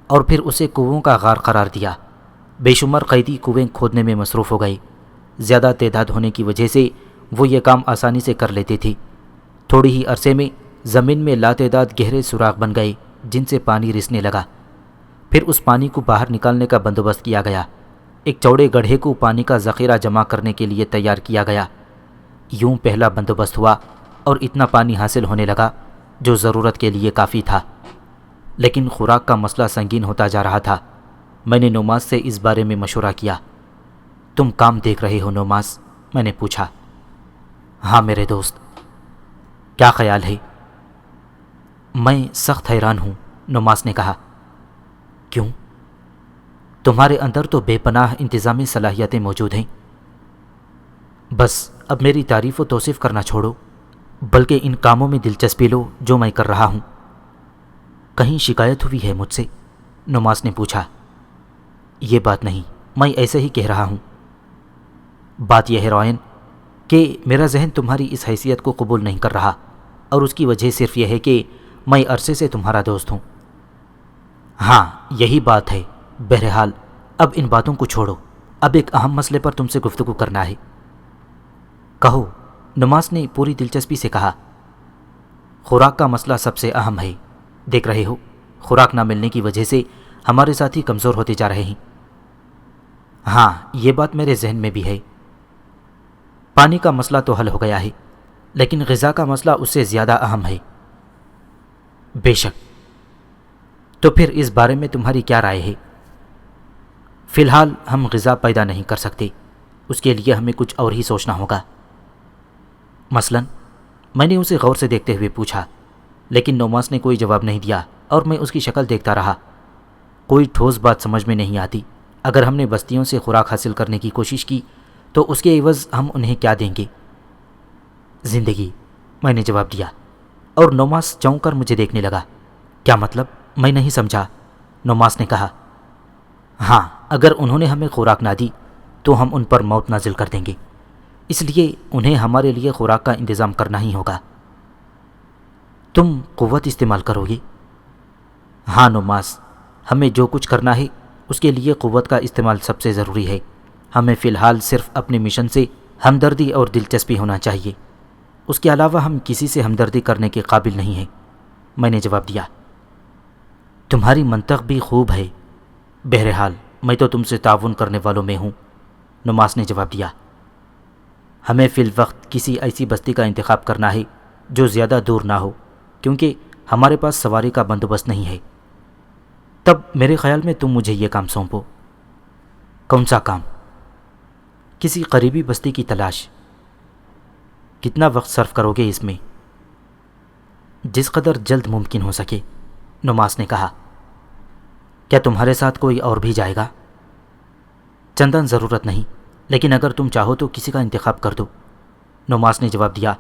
اور پھر اسے کنووں کا غار قرار دیا۔ بے شمار قیدی کنویں کھودنے میں مصروف ہو گئے۔ زیادہ تعداد ہونے کی وجہ سے وہ یہ کام آسانی سے کر لیتے تھے۔ تھوڑی ہی عرصے میں زمین میں لاتعداد گہرے سوراخ بن گئے جن سے پانی رسنے لگا۔ پھر اس پانی کو باہر نکالنے کا بندوبست کیا گیا۔ ایک چوڑے گڑھے کو پانی کا ذخیرہ جمع کرنے کے لیے تیار کیا گیا۔ یوں پہلا بندوبست ہوا اور اتنا پانی حاصل ہونے لگا جو ضرورت کے لیے کافی تھا، لیکن خوراک کا مسئلہ سنگین ہوتا جا رہا تھا۔ میں نے نوماس سے اس بارے میں مشورہ کیا۔ تم کام دیکھ رہے ہو نوماس؟ میں نے پوچھا۔ ہاں میرے دوست۔ کیا خیال ہے؟ میں سخت حیران ہوں، نوماس نے کہا۔ کیوں؟ تمہارے اندر تو بے پناہ انتظامی صلاحیتیں موجود ہیں۔ بس اب میری تعریف و توصیف کرنا چھوڑو، بلکہ ان کاموں میں دلچسپی لو جو میں کر رہا ہوں۔ کہیں شکایت ہوئی ہے مجھ سے؟ نوماس نے پوچھا۔ یہ بات نہیں، میں ایسے ہی کہہ رہا ہوں۔ بات یہ ہے رائن کہ میرا ذہن تمہاری اس حیثیت کو قبول نہیں کر رہا، اور اس کی وجہ صرف یہ ہے کہ میں عرصے سے تمہارا دوست ہوں۔ ہاں یہی بات ہے۔ بہرحال اب ان باتوں کو چھوڑو، اب ایک اہم مسئلے پر تم سے گفتگو کرنا ہے۔ کہو، نوماس نے پوری دلچسپی سے کہا۔ خوراک کا مسئلہ سب سے اہم ہے۔ دیکھ رہے ہو، خوراک نہ ملنے کی وجہ سے ہمارے ساتھی کمزور ہوتے جا رہے ہیں۔ ہاں یہ بات میرے ذہن میں بھی ہے۔ پانی کا مسئلہ تو حل ہو گیا ہے، لیکن غذا کا مسئلہ اس سے زیادہ اہم ہے۔ بے شک۔ تو پھر اس بارے میں تمہاری کیا رائے ہے؟ فی الحال ہم غذا پیدا نہیں کر سکتے، اس کے لیے ہمیں کچھ اور ہی سوچنا ہوگا۔ مثلاً؟ میں نے اسے غور سے دیکھتے ہوئے پوچھا، لیکن نوماس نے کوئی جواب نہیں دیا اور میں اس کی شکل دیکھتا رہا۔ کوئی ٹھوس بات سمجھ میں نہیں آتی۔ اگر ہم نے بستیوں سے خوراک حاصل کرنے کی کوشش کی تو اس کے عوض ہم انہیں کیا دیں گے؟ زندگی، میں نے جواب دیا، اور نوماس چونک کر مجھے دیکھنے لگا۔ کیا مطلب؟ میں نہیں سمجھا، نوماس نے کہا۔ ہاں، اگر انہوں نے ہمیں خوراک نہ دی تو ہم ان پر موت نازل کر دیں گے، اس لیے انہیں ہمارے لیے خوراک کا انتظام کرنا ہی ہوگا۔ تم قوت استعمال کرو گے؟ ہاں نوماس، ہمیں جو کچھ کرنا ہے اس کے لیے قوت کا استعمال سب سے ضروری ہے۔ ہمیں فی الحال صرف اپنے مشن سے ہمدردی اور دلچسپی ہونا چاہیے، اس کے علاوہ ہم کسی سے ہمدردی کرنے کے قابل نہیں ہیں، میں نے جواب دیا۔ تمہاری منطق بھی خوب ہے۔ بہرحال میں تو تم سے تعاون کرنے والوں میں ہوں، نوماس نے جواب دیا۔ ہمیں فی الوقت کسی ایسی بستی کا انتخاب کرنا ہے جو زیادہ دور نہ ہو، کیونکہ ہمارے پاس سواری کا بندوبست نہیں ہے۔ تب میرے خیال میں تم مجھے یہ کام سونپو۔ کون سا کام؟ کسی قریبی بستی کی تلاش۔ کتنا وقت صرف کرو گے اس میں؟ جس قدر جلد ممکن ہو سکے، نوماس نے کہا۔ کیا تمہارے ساتھ کوئی اور بھی جائے گا؟ چندان ضرورت نہیں، لیکن اگر تم چاہو تو کسی کا انتخاب کر دو، نوماس نے جواب دیا،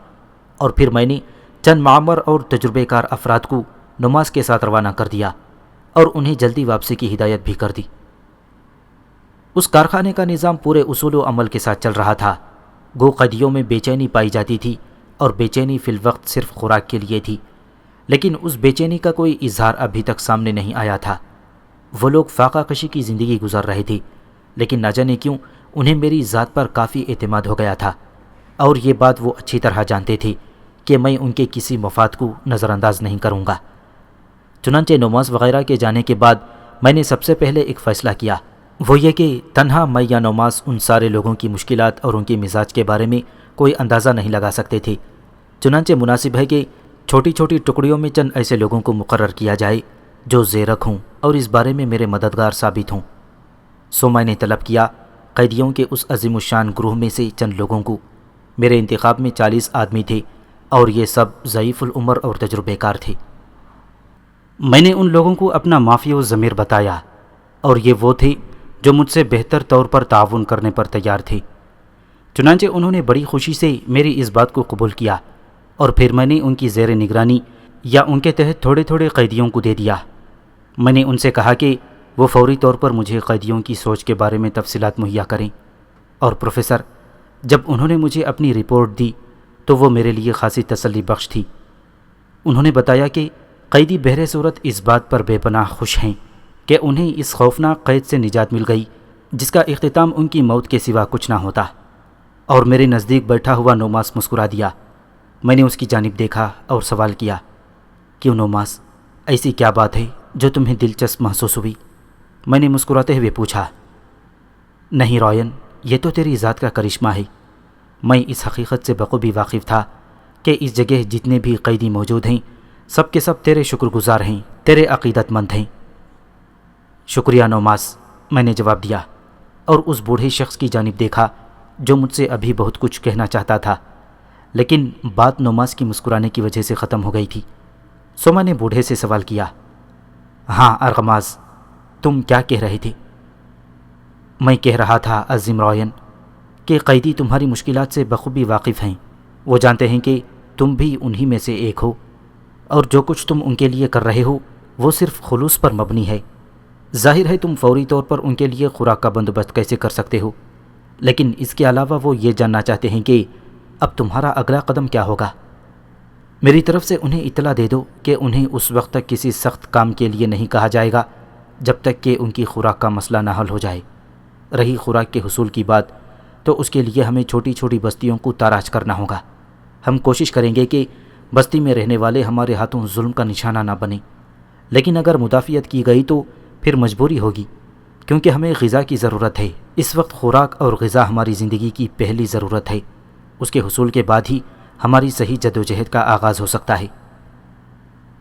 اور پھر میں نے چند معمر اور تجربے کار افراد کو نوماس کے ساتھ روانہ کر دیا اور انہیں جلدی واپسی کی ہدایت بھی کر دی۔ اس کارخانے کا نظام پورے اصول و عمل کے ساتھ چل رہا تھا۔ گو قیدیوں میں بے چینی پائی جاتی تھی، اور بے چینی فی الوقت صرف خوراک کے لیے تھی، لیکن اس بے چینی کا کوئی اظہار ابھی تک سامنے نہیں آیا تھا۔ وہ لوگ فاقہ کشی کی زندگی گزار رہے تھے، لیکن نہ جانے کیوں انہیں میری ذات پر کافی اعتماد ہو گیا تھا، اور یہ بات وہ اچھی طرح جانتے تھے کہ میں ان کے کسی مفاد کو نظر انداز نہیں کروں گا۔ چنانچہ نوماس وغیرہ کے جانے کے بعد میں نے سب سے پہلے ایک فیصلہ کیا، وہ یہ کہ تنہا میں یا نوماس ان سارے لوگوں کی مشکلات اور ان کے مزاج کے بارے میں کوئی اندازہ نہیں لگا سکتے تھے۔ چنانچہ مناسب ہے کہ چھوٹی چھوٹی ٹکڑیوں میں چند ایسے لوگوں کو مقرر کیا جائے جو زیرک ہوں اور اس بارے میں میرے مددگار ثابت ہوں۔ سو میں نے طلب کیا قیدیوں کے اس عظیم الشان گروہ میں سے چند لوگوں کو۔ میرے انتخاب میں 40 آدمی تھے اور یہ سب ضعیف العمر اور تجربے کار تھے۔ میں نے ان لوگوں کو اپنا معافی و ضمیر بتایا اور یہ وہ تھے جو مجھ سے بہتر طور پر تعاون کرنے پر تیار تھے۔ چنانچہ انہوں نے بڑی خوشی سے میری اس بات کو قبول کیا اور پھر میں نے ان کی زیر نگرانی یا ان کے تحت تھوڑے تھوڑے قیدیوں کو دے دیا۔ میں نے ان سے کہا کہ وہ فوری طور پر مجھے قیدیوں کی سوچ کے بارے میں تفصیلات مہیا کریں، اور پروفیسر جب انہوں نے مجھے اپنی رپورٹ دی تو وہ میرے لیے خاصی تسلی بخش تھی۔ انہوں نے بتایا کہ قیدی بہر صورت اس بات پر بے پناہ خوش ہیں کہ انہیں اس خوفناک قید سے نجات مل گئی جس کا اختتام ان کی موت کے سوا کچھ نہ ہوتا۔ اور میرے نزدیک بیٹھا ہوا نوماس مسکرا دیا۔ میں نے اس کی جانب دیکھا اور سوال کیا، کیوں نوماس، ایسی کیا بات ہے جو تمہیں دلچسپ محسوس ہوئی؟ میں نے مسکراتے ہوئے پوچھا۔ نہیں رائن، یہ تو تیری ذات کا کرشمہ ہے۔ میں اس حقیقت سے بخوبی واقف تھا کہ اس جگہ جتنے بھی قیدی موجود ہیں سب کے سب تیرے شکر گزار ہیں، تیرے عقیدت مند ہیں۔ شکریہ نوماس، میں نے جواب دیا اور اس بوڑھے شخص کی جانب دیکھا جو مجھ سے ابھی بہت کچھ کہنا چاہتا تھا، لیکن بات نوماس کی مسکرانے کی وجہ سے ختم ہو گئی تھی۔ سو میں نے بوڑھے سے سوال کیا، ہاں ارغماز، تم کیا کہہ رہے تھے؟ میں کہہ رہا تھا عظیم رائن کہ قیدی تمہاری مشکلات سے بخوبی واقف ہیں، وہ جانتے ہیں کہ تم بھی انہی میں سے ایک ہو، اور جو کچھ تم ان کے لیے کر رہے ہو وہ صرف خلوص پر مبنی ہے۔ ظاہر ہے تم فوری طور پر ان کے لیے خوراک کا بندوبست کیسے کر سکتے ہو، لیکن اس کے علاوہ وہ یہ جاننا چاہتے ہیں کہ اب تمہارا اگلا قدم کیا ہوگا۔ میری طرف سے انہیں اطلاع دے دو کہ انہیں اس وقت تک کسی سخت کام کے لیے نہیں کہا جائے گا جب تک کہ ان کی خوراک کا مسئلہ نہ حل ہو جائے۔ رہی خوراک کے حصول کی بات، تو اس کے لیے ہمیں چھوٹی چھوٹی بستیوں کو تاراج کرنا ہوگا۔ ہم کوشش کریں گے کہ بستی میں رہنے والے ہمارے ہاتھوں ظلم کا نشانہ نہ بنیں، لیکن اگر مدافعت کی گئی تو پھر مجبوری ہوگی، کیونکہ ہمیں غذا کی ضرورت ہے۔ اس وقت خوراک اور غذا ہماری زندگی کی پہلی ضرورت ہے، اس کے حصول کے بعد ہی ہماری صحیح جدوجہد کا آغاز ہو سکتا ہے۔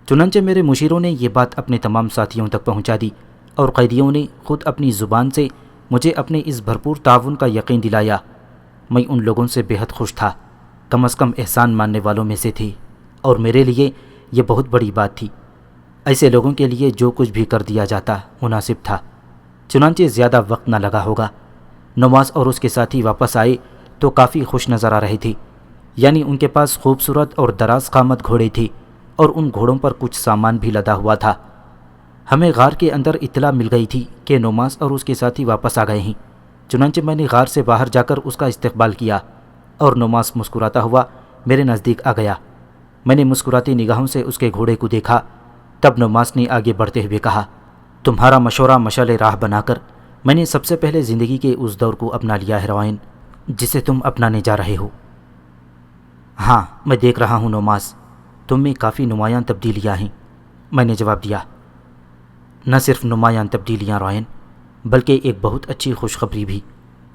چنانچہ میرے مشیروں نے یہ بات اپنے تمام ساتھیوں تک پہنچا دی اور قیدیوں نے خود اپنی زبان سے مجھے اپنے اس بھرپور تعاون کا یقین دلایا۔ میں ان لوگوں سے بہت خوش تھا، کم از کم احسان ماننے والوں میں سے تھے، اور میرے لیے یہ بہت بڑی بات تھی۔ ایسے لوگوں کے لیے جو کچھ بھی کر دیا جاتا مناسب تھا۔ چنانچہ زیادہ وقت نہ لگا ہوگا، نوماس اور اس کے ساتھی واپس آئے تو کافی خوش نظر آ رہے تھے، یعنی ان کے پاس خوبصورت اور دراز قامت گھوڑے تھے اور ان گھوڑوں پر کچھ سامان بھی لدا ہوا تھا۔ ہمیں غار کے اندر اطلاع مل گئی تھی کہ نوماس اور اس کے ساتھی واپس آ گئے ہیں۔ چنانچہ میں نے غار سے باہر جا کر اس کا استقبال کیا اور نوماس مسکراتا ہوا میرے نزدیک آ گیا۔ میں نے مسکراتی نگاہوں سے اس کے گھوڑے کو دیکھا۔ تب نوماس نے آگے بڑھتے ہوئے کہا، تمہارا مشورہ مشعل راہ بنا کر میں نے سب سے پہلے زندگی کے اس دور کو اپنا لیا ہے رائن، جسے تم اپنانے جا رہے ہو۔ ہاں میں دیکھ رہا ہوں نوماس، تم میں کافی نمایاں تبدیلیاں ہیں، میں نے جواب دیا۔ نہ صرف نمایاں تبدیلیاں رائن، بلکہ ایک بہت اچھی خوشخبری بھی۔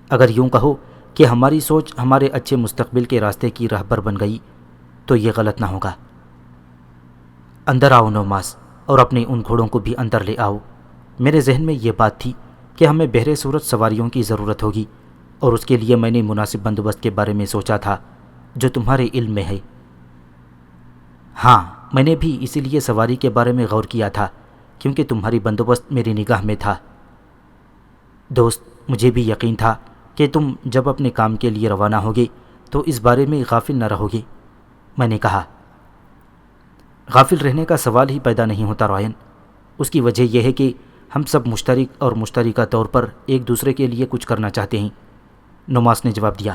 اگر یوں کہو کہ ہماری سوچ ہمارے اچھے مستقبل کے راستے کی راہبر بن گئی تو یہ غلط نہ ہوگا۔ اندر آؤ نوماس، اور اپنے ان گھوڑوں کو بھی اندر لے آؤ۔ میرے ذہن میں یہ بات تھی کہ ہمیں بہر صورت سواریوں کی ضرورت ہوگی، اور اس کے لیے میں نے مناسب بندوبست کے بارے میں سوچا تھا جو تمہارے علم میں ہے۔ ہاں میں نے بھی اسی لیے سواری کے بارے میں غور کیا تھا، کیونکہ تمہاری بندوبست میری نگاہ میں تھا۔ دوست، مجھے بھی یقین تھا کہ تم جب اپنے کام کے لیے روانہ ہوگے تو اس بارے میں غافل نہ رہو گے، میں نے کہا۔ غافل رہنے کا سوال ہی پیدا نہیں ہوتا رائن۔ اس کی وجہ یہ ہے کہ ہم سب مشترک اور مشترکہ طور پر ایک دوسرے کے لیے کچھ کرنا چاہتے ہیں، نوماس نے جواب دیا۔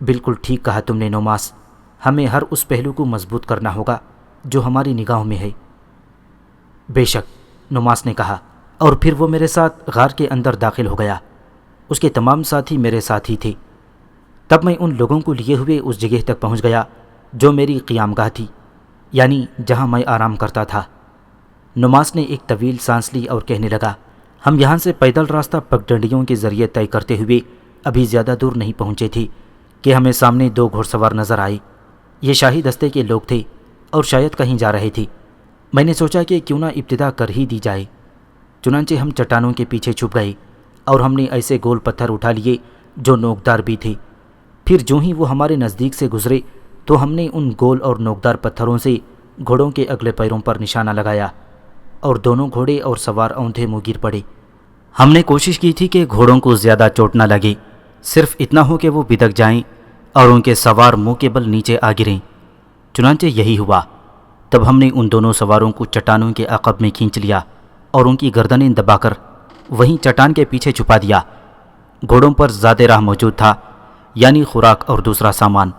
بالکل ٹھیک کہا تم نے نوماس، ہمیں ہر اس پہلو کو مضبوط کرنا ہوگا جو ہماری نگاہوں میں ہے۔ بے شک، نوماس نے کہا، اور پھر وہ میرے ساتھ غار کے اندر داخل ہو گیا۔ اس کے تمام ساتھی میرے ساتھ ہی تھے۔ تب میں ان لوگوں کو لیے ہوئے اس جگہ تک پہنچ گیا جو میری قیامگاہ تھی، یعنی جہاں میں آرام کرتا تھا۔ نماز نے ایک طویل سانس لی اور کہنے لگا، ہم یہاں سے پیدل راستہ پگڈنڈیوں کے ذریعے طے کرتے ہوئے ابھی زیادہ دور نہیں پہنچے تھے کہ ہمیں سامنے 2 گھوڑ سوار نظر آئے۔ یہ شاہی دستے کے لوگ تھے اور شاید کہیں جا رہے تھے۔ میں نے سوچا کہ کیوں نہ ابتدا کر ہی دی جائے، چنانچہ ہم چٹانوں کے پیچھے چھپ گئے اور ہم نے ایسے گول پتھر اٹھا لیے جو نوکدار بھی تھے۔ پھر جو ہی وہ ہمارے نزدیک سے گزرے تو ہم نے ان گول اور نوکدار پتھروں سے گھوڑوں کے اگلے پیروں پر نشانہ لگایا اور دونوں گھوڑے اور سوار اوندھے منہ گر پڑے۔ ہم نے کوشش کی تھی کہ گھوڑوں کو زیادہ چوٹ نہ لگے، صرف اتنا ہو کہ وہ بدک جائیں اور ان کے سوار منہ کے بل نیچے آ گریں۔ چنانچہ یہی ہوا۔ تب ہم نے ان دونوں سواروں کو چٹانوں کے عقب میں کھینچ لیا اور ان کی گردنیں دبا کر وہیں چٹان کے پیچھے چھپا دیا۔ گھوڑوں پر زیادہ راہ موجود تھا، یعنی خوراک اور دوسرا سامان۔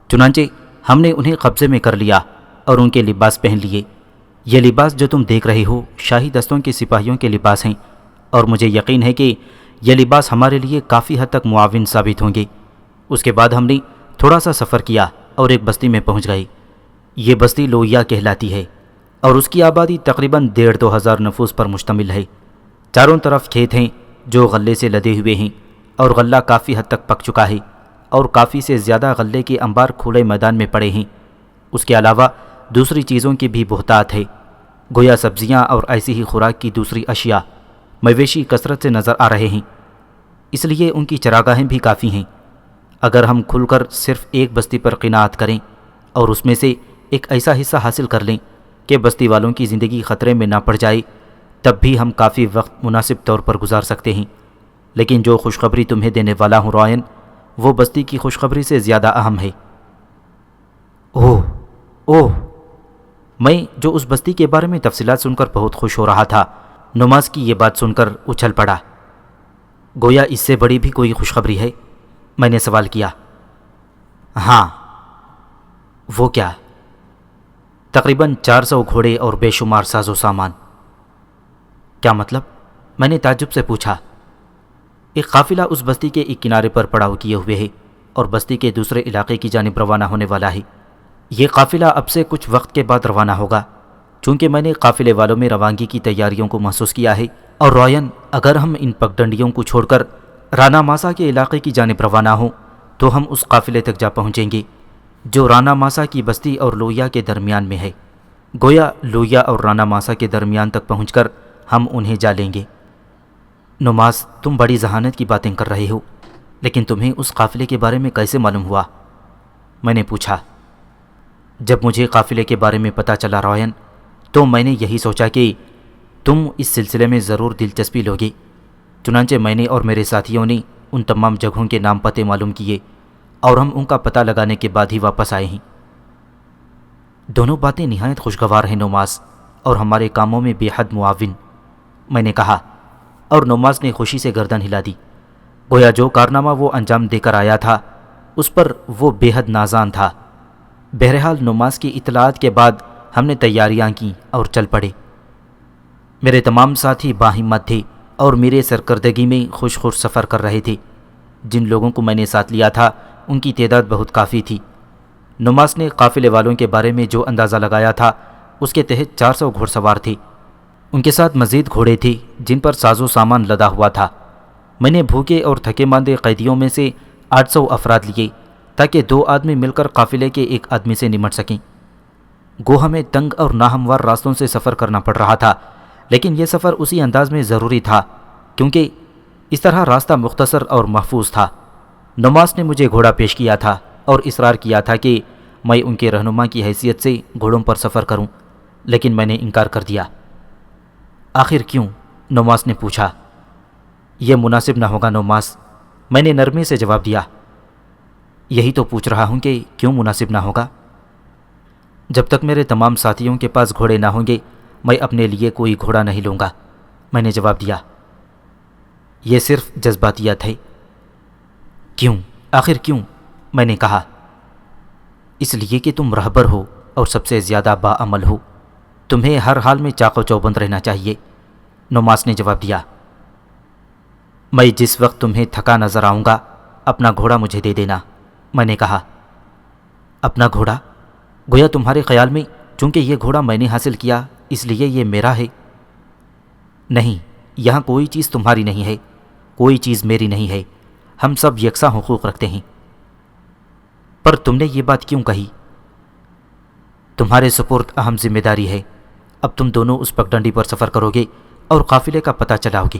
چنانچہ ہم نے انہیں قبضے میں کر لیا اور ان کے لباس پہن لیے۔ یہ لباس جو تم دیکھ رہے ہو شاہی دستوں کے سپاہیوں کے لباس ہیں، اور مجھے یقین ہے کہ یہ لباس ہمارے لیے کافی حد تک معاون ثابت ہوں گے۔ اس کے بعد ہم نے تھوڑا سا سفر کیا اور ایک بستی میں پہنچ گئے۔ یہ بستی لویا کہلاتی ہے اور اس کی آبادی تقریباً 1,500-2 ہزار نفوس پر مشتمل ہے۔ چاروں طرف کھیت ہیں جو غلے سے لدے ہوئے ہیں اور غلہ کافی حد تک پک چکا ہے اور کافی سے زیادہ غلے کے انبار کھلے میدان میں پڑے ہیں۔ اس کے علاوہ دوسری چیزوں کی بھی بہتات ہے، گویا سبزیاں اور ایسی ہی خوراک کی دوسری اشیاء۔ مویشی کثرت سے نظر آ رہے ہیں، اس لیے ان کی چراگاہیں بھی کافی ہیں۔ اگر ہم کھل کر صرف ایک بستی پر قناعت کریں اور اس میں سے ایک ایسا حصہ حاصل کر لیں کہ بستی والوں کی زندگی خطرے میں نہ پڑ جائے، تب بھی ہم کافی وقت مناسب طور پر گزار سکتے ہیں۔ لیکن جو خوشخبری تمہیں دینے والا ہوں رائن، وہ بستی کی خوشخبری سے زیادہ اہم ہے۔ اوہ اوہ، میں جو اس بستی کے بارے میں تفصیلات سن کر بہت خوش ہو رہا تھا، نماز کی یہ بات سن کر اچھل پڑا۔ گویا اس سے بڑی بھی کوئی خوشخبری ہے؟ میں نے سوال کیا۔ ہاں۔ وہ کیا؟ تقریباً 400 گھوڑے اور بے شمار ساز و سامان۔ کیا مطلب؟ میں نے تعجب سے پوچھا۔ ایک قافلہ اس بستی کے ایک کنارے پر پڑاؤ کیے ہوئے ہے اور بستی کے دوسرے علاقے کی جانب روانہ ہونے والا ہے۔ یہ قافلہ اب سے کچھ وقت کے بعد روانہ ہوگا۔ چونکہ میں نے قافلے والوں میں روانگی کی تیاریوں کو محسوس کیا ہے، اور رائن، اگر ہم ان پگڈنڈیوں کو چھوڑ کر رانا ماسا کے علاقے کی جانب روانہ ہوں تو ہم اس قافلے تک جا پہنچیں گے جو رانا ماسا کی بستی اور لویا کے درمیان میں ہے۔ گویا لویا اور رانا ماسا کے درمیان تک پہنچ کر ہم انہیں جا لیں گے۔ نماز، تم بڑی ذہانت کی باتیں کر رہے ہو، لیکن تمہیں اس قافلے کے بارے میں کیسے معلوم ہوا؟ میں نے پوچھا۔ جب مجھے قافلے کے بارے میں پتہ چلا رائن، تو میں نے یہی سوچا کہ تم اس سلسلے میں ضرور دلچسپی لوگے۔ چنانچہ میں نے اور میرے ساتھیوں نے ان تمام جگہوں کے نام پتے معلوم کیے اور ہم ان کا پتہ لگانے کے بعد ہی واپس آئے ہیں۔ دونوں باتیں نہایت خوشگوار ہیں نماز، اور ہمارے کاموں میں بے حد معاون، میں نے کہا، اور نماز نے خوشی سے گردن ہلا دی، گویا جو کارنامہ وہ انجام دے کر آیا تھا اس پر وہ بے حد نازان تھا۔ بہرحال نماز کی اطلاعات کے بعد ہم نے تیاریاں کیں اور چل پڑے۔ میرے تمام ساتھی باہمت تھے اور میرے سرکردگی میں خوش خوش سفر کر رہے تھے۔ جن لوگوں کو میں نے ساتھ لیا تھا ان کی تعداد بہت کافی تھی۔ نماز نے قافلے والوں کے بارے میں جو اندازہ لگایا تھا اس کے تحت 400 گھوڑ سوار تھے۔ ان کے ساتھ مزید گھوڑے تھے جن پر ساز و سامان لدا ہوا تھا۔ میں نے بھوکے اور تھکے ماندے قیدیوں میں سے 800 افراد لیے تاکہ 2 آدمی مل کر قافلے کے ایک آدمی سے نمٹ سکیں۔ گو ہمیں تنگ اور ناہموار راستوں سے سفر کرنا پڑ رہا تھا، لیکن یہ سفر اسی انداز میں ضروری تھا کیونکہ اس طرح راستہ مختصر اور محفوظ تھا۔ نماز نے مجھے گھوڑا پیش کیا تھا اور اصرار کیا تھا کہ میں ان کے رہنما کی حیثیت سے گھوڑوں پر سفر کروں، لیکن میں نے انکار کر دیا۔ آخر کیوں؟ نماز نے پوچھا۔ یہ مناسب نہ ہوگا نماز، میں نے نرمی سے جواب دیا۔ یہی تو پوچھ رہا ہوں کہ کیوں مناسب نہ ہوگا؟ جب تک میرے تمام ساتھیوں کے پاس گھوڑے نہ ہوں گے میں اپنے لیے کوئی گھوڑا نہیں لوں گا، میں نے جواب دیا۔ یہ صرف جذباتیت ہے۔ کیوں؟ آخر کیوں؟ میں نے کہا۔ اس لیے کہ تم رہبر ہو اور سب سے زیادہ باعمل ہو، تمہیں ہر حال میں چاق و چوبند رہنا چاہیے، نماز نے جواب دیا۔ میں جس وقت تمہیں تھکا نظر آؤں گا اپنا گھوڑا مجھے دے دینا، میں نے کہا۔ اپنا گھوڑا؟ گویا تمہارے خیال میں چونکہ یہ گھوڑا میں نے حاصل کیا اس لیے یہ میرا ہے؟ نہیں، یہاں کوئی چیز تمہاری نہیں ہے، کوئی چیز میری نہیں ہے، ہم سب یکساں حقوق رکھتے ہیں۔ پر تم نے یہ بات کیوں کہی؟ تمہارے سپرد اہم ذمہ داری ہے۔ اب تم دونوں اس پگڈنڈی پر سفر کرو گے اور قافلے کا پتہ چلاؤ گے۔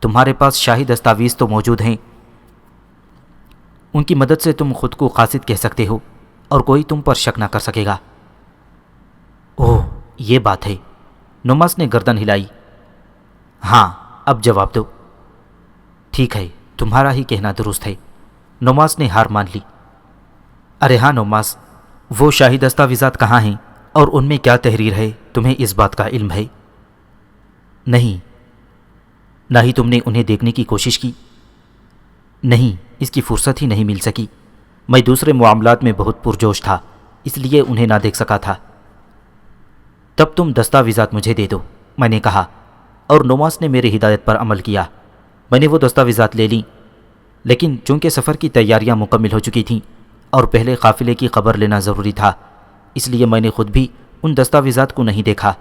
تمہارے پاس شاہی دستاویز تو موجود ہیں، ان کی مدد سے تم خود کو قاصد کہہ سکتے ہو اور کوئی تم پر شک نہ کر سکے گا۔ اوہ، یہ بات ہے۔ نوماس نے گردن ہلائی۔ ہاں، اب جواب دو۔ ٹھیک ہے، تمہارا ہی کہنا درست ہے۔ نوماس نے ہار مان لی۔ ارے ہاں نوماس، وہ شاہی دستاویزات کہاں ہیں اور ان میں کیا تحریر ہے؟ تمہیں اس بات کا علم ہے؟ نہیں۔ نہ ہی تم نے انہیں دیکھنے کی کوشش کی؟ نہیں، اس کی فرصت ہی نہیں مل سکی۔ میں دوسرے معاملات میں بہت پرجوش تھا، اس لیے انہیں نہ دیکھ سکا تھا۔ تب تم دستاویزات مجھے دے دو، میں نے کہا، اور نوماس نے میری ہدایت پر عمل کیا۔ میں نے وہ دستاویزات لے لیں، لیکن چونکہ سفر کی تیاریاں مکمل ہو چکی تھیں اور پہلے قافلے کی خبر لینا ضروری تھا، اس لیے میں نے خود بھی ان دستاویزات کو نہیں دیکھا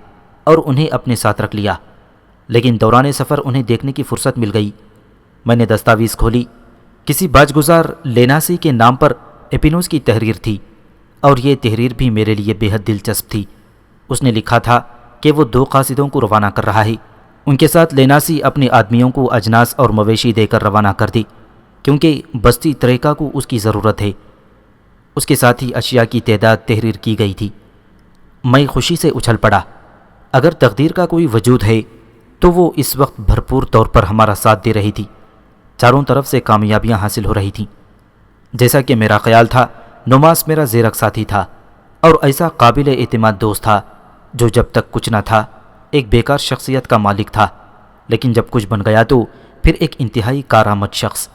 اور انہیں اپنے ساتھ رکھ لیا۔ لیکن دوران سفر انہیں دیکھنے کی فرصت مل گئی۔ میں نے دستاویز کھولی۔ کسی باج گزار لیناسی کے نام پر ایپینوس کی تحریر تھی، اور یہ تحریر بھی میرے لیے بے حد دلچسپ تھی۔ اس نے لکھا تھا کہ وہ 2 قاصدوں کو روانہ کر رہا ہے۔ ان کے ساتھ لیناسی اپنے آدمیوں کو اجناس اور مویشی دے کر روانہ کر دی، کیونکہ بستی تریکا کو اس کی ضرورت ہے۔ اس کے ساتھ ہی اشیاء کی تعداد تحریر کی گئی تھی۔ میں خوشی سے اچھل پڑا۔ اگر تقدیر کا کوئی وجود ہے تو وہ اس وقت بھرپور طور پر ہمارا ساتھ دے رہی تھی۔ چاروں طرف سے کامیابیاں حاصل ہو رہی تھیں۔ جیسا کہ میرا خیال تھا، نوماس میرا زیرک ساتھی تھا اور ایسا قابل اعتماد دوست تھا جو جب تک کچھ نہ تھا ایک بیکار شخصیت کا مالک تھا، لیکن جب کچھ بن گیا تو پھر ایک انتہائی کارآمد شخص۔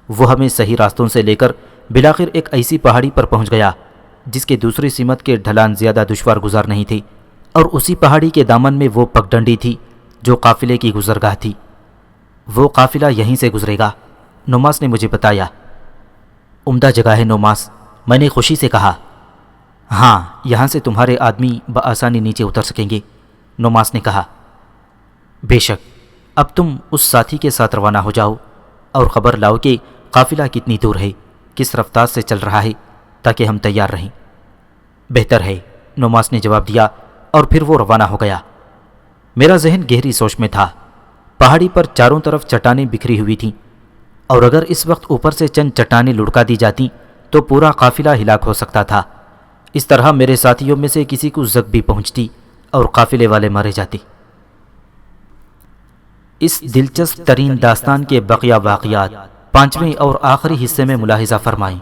وہ ہمیں صحیح راستوں سے لے کر بالآخر ایک ایسی پہاڑی پر پہنچ گیا جس کے دوسری سمت کے ڈھلان زیادہ دشوار گزار نہیں تھے، اور اسی پہاڑی کے دامن میں وہ پگڈنڈی تھی جو قافلے کی گزرگاہ تھی۔ وہ قافلہ یہیں سے گزرے گا، نوماس نے مجھے بتایا۔ عمدہ جگہ ہے نوماس، میں نے خوشی سے کہا۔ ہاں، یہاں سے تمہارے آدمی بآسانی نیچے اتر سکیں گے، نوماس نے کہا۔ بے شک، اب تم اس ساتھی کے ساتھ روانہ ہو جاؤ اور خبر لاؤ کہ قافلہ کتنی دور ہے، کس رفتار سے چل رہا ہے، تاکہ ہم تیار رہیں۔ بہتر ہے، نوماس نے جواب دیا، اور پھر وہ روانہ ہو گیا۔ میرا ذہن گہری سوچ میں تھا۔ پہاڑی پر چاروں طرف چٹانیں بکھری ہوئی تھیں، اور اگر اس وقت اوپر سے چند چٹانیں لڑکا دی جاتیں تو پورا قافلہ ہلاک ہو سکتا تھا۔ اس طرح میرے ساتھیوں میں سے کسی کو زخم بھی پہنچتی اور قافلے والے مارے جاتے۔ اس دلچسپ ترین داستان کے بقیہ واقعات 5ویں اور آخری حصے میں ملاحظہ فرمائیں۔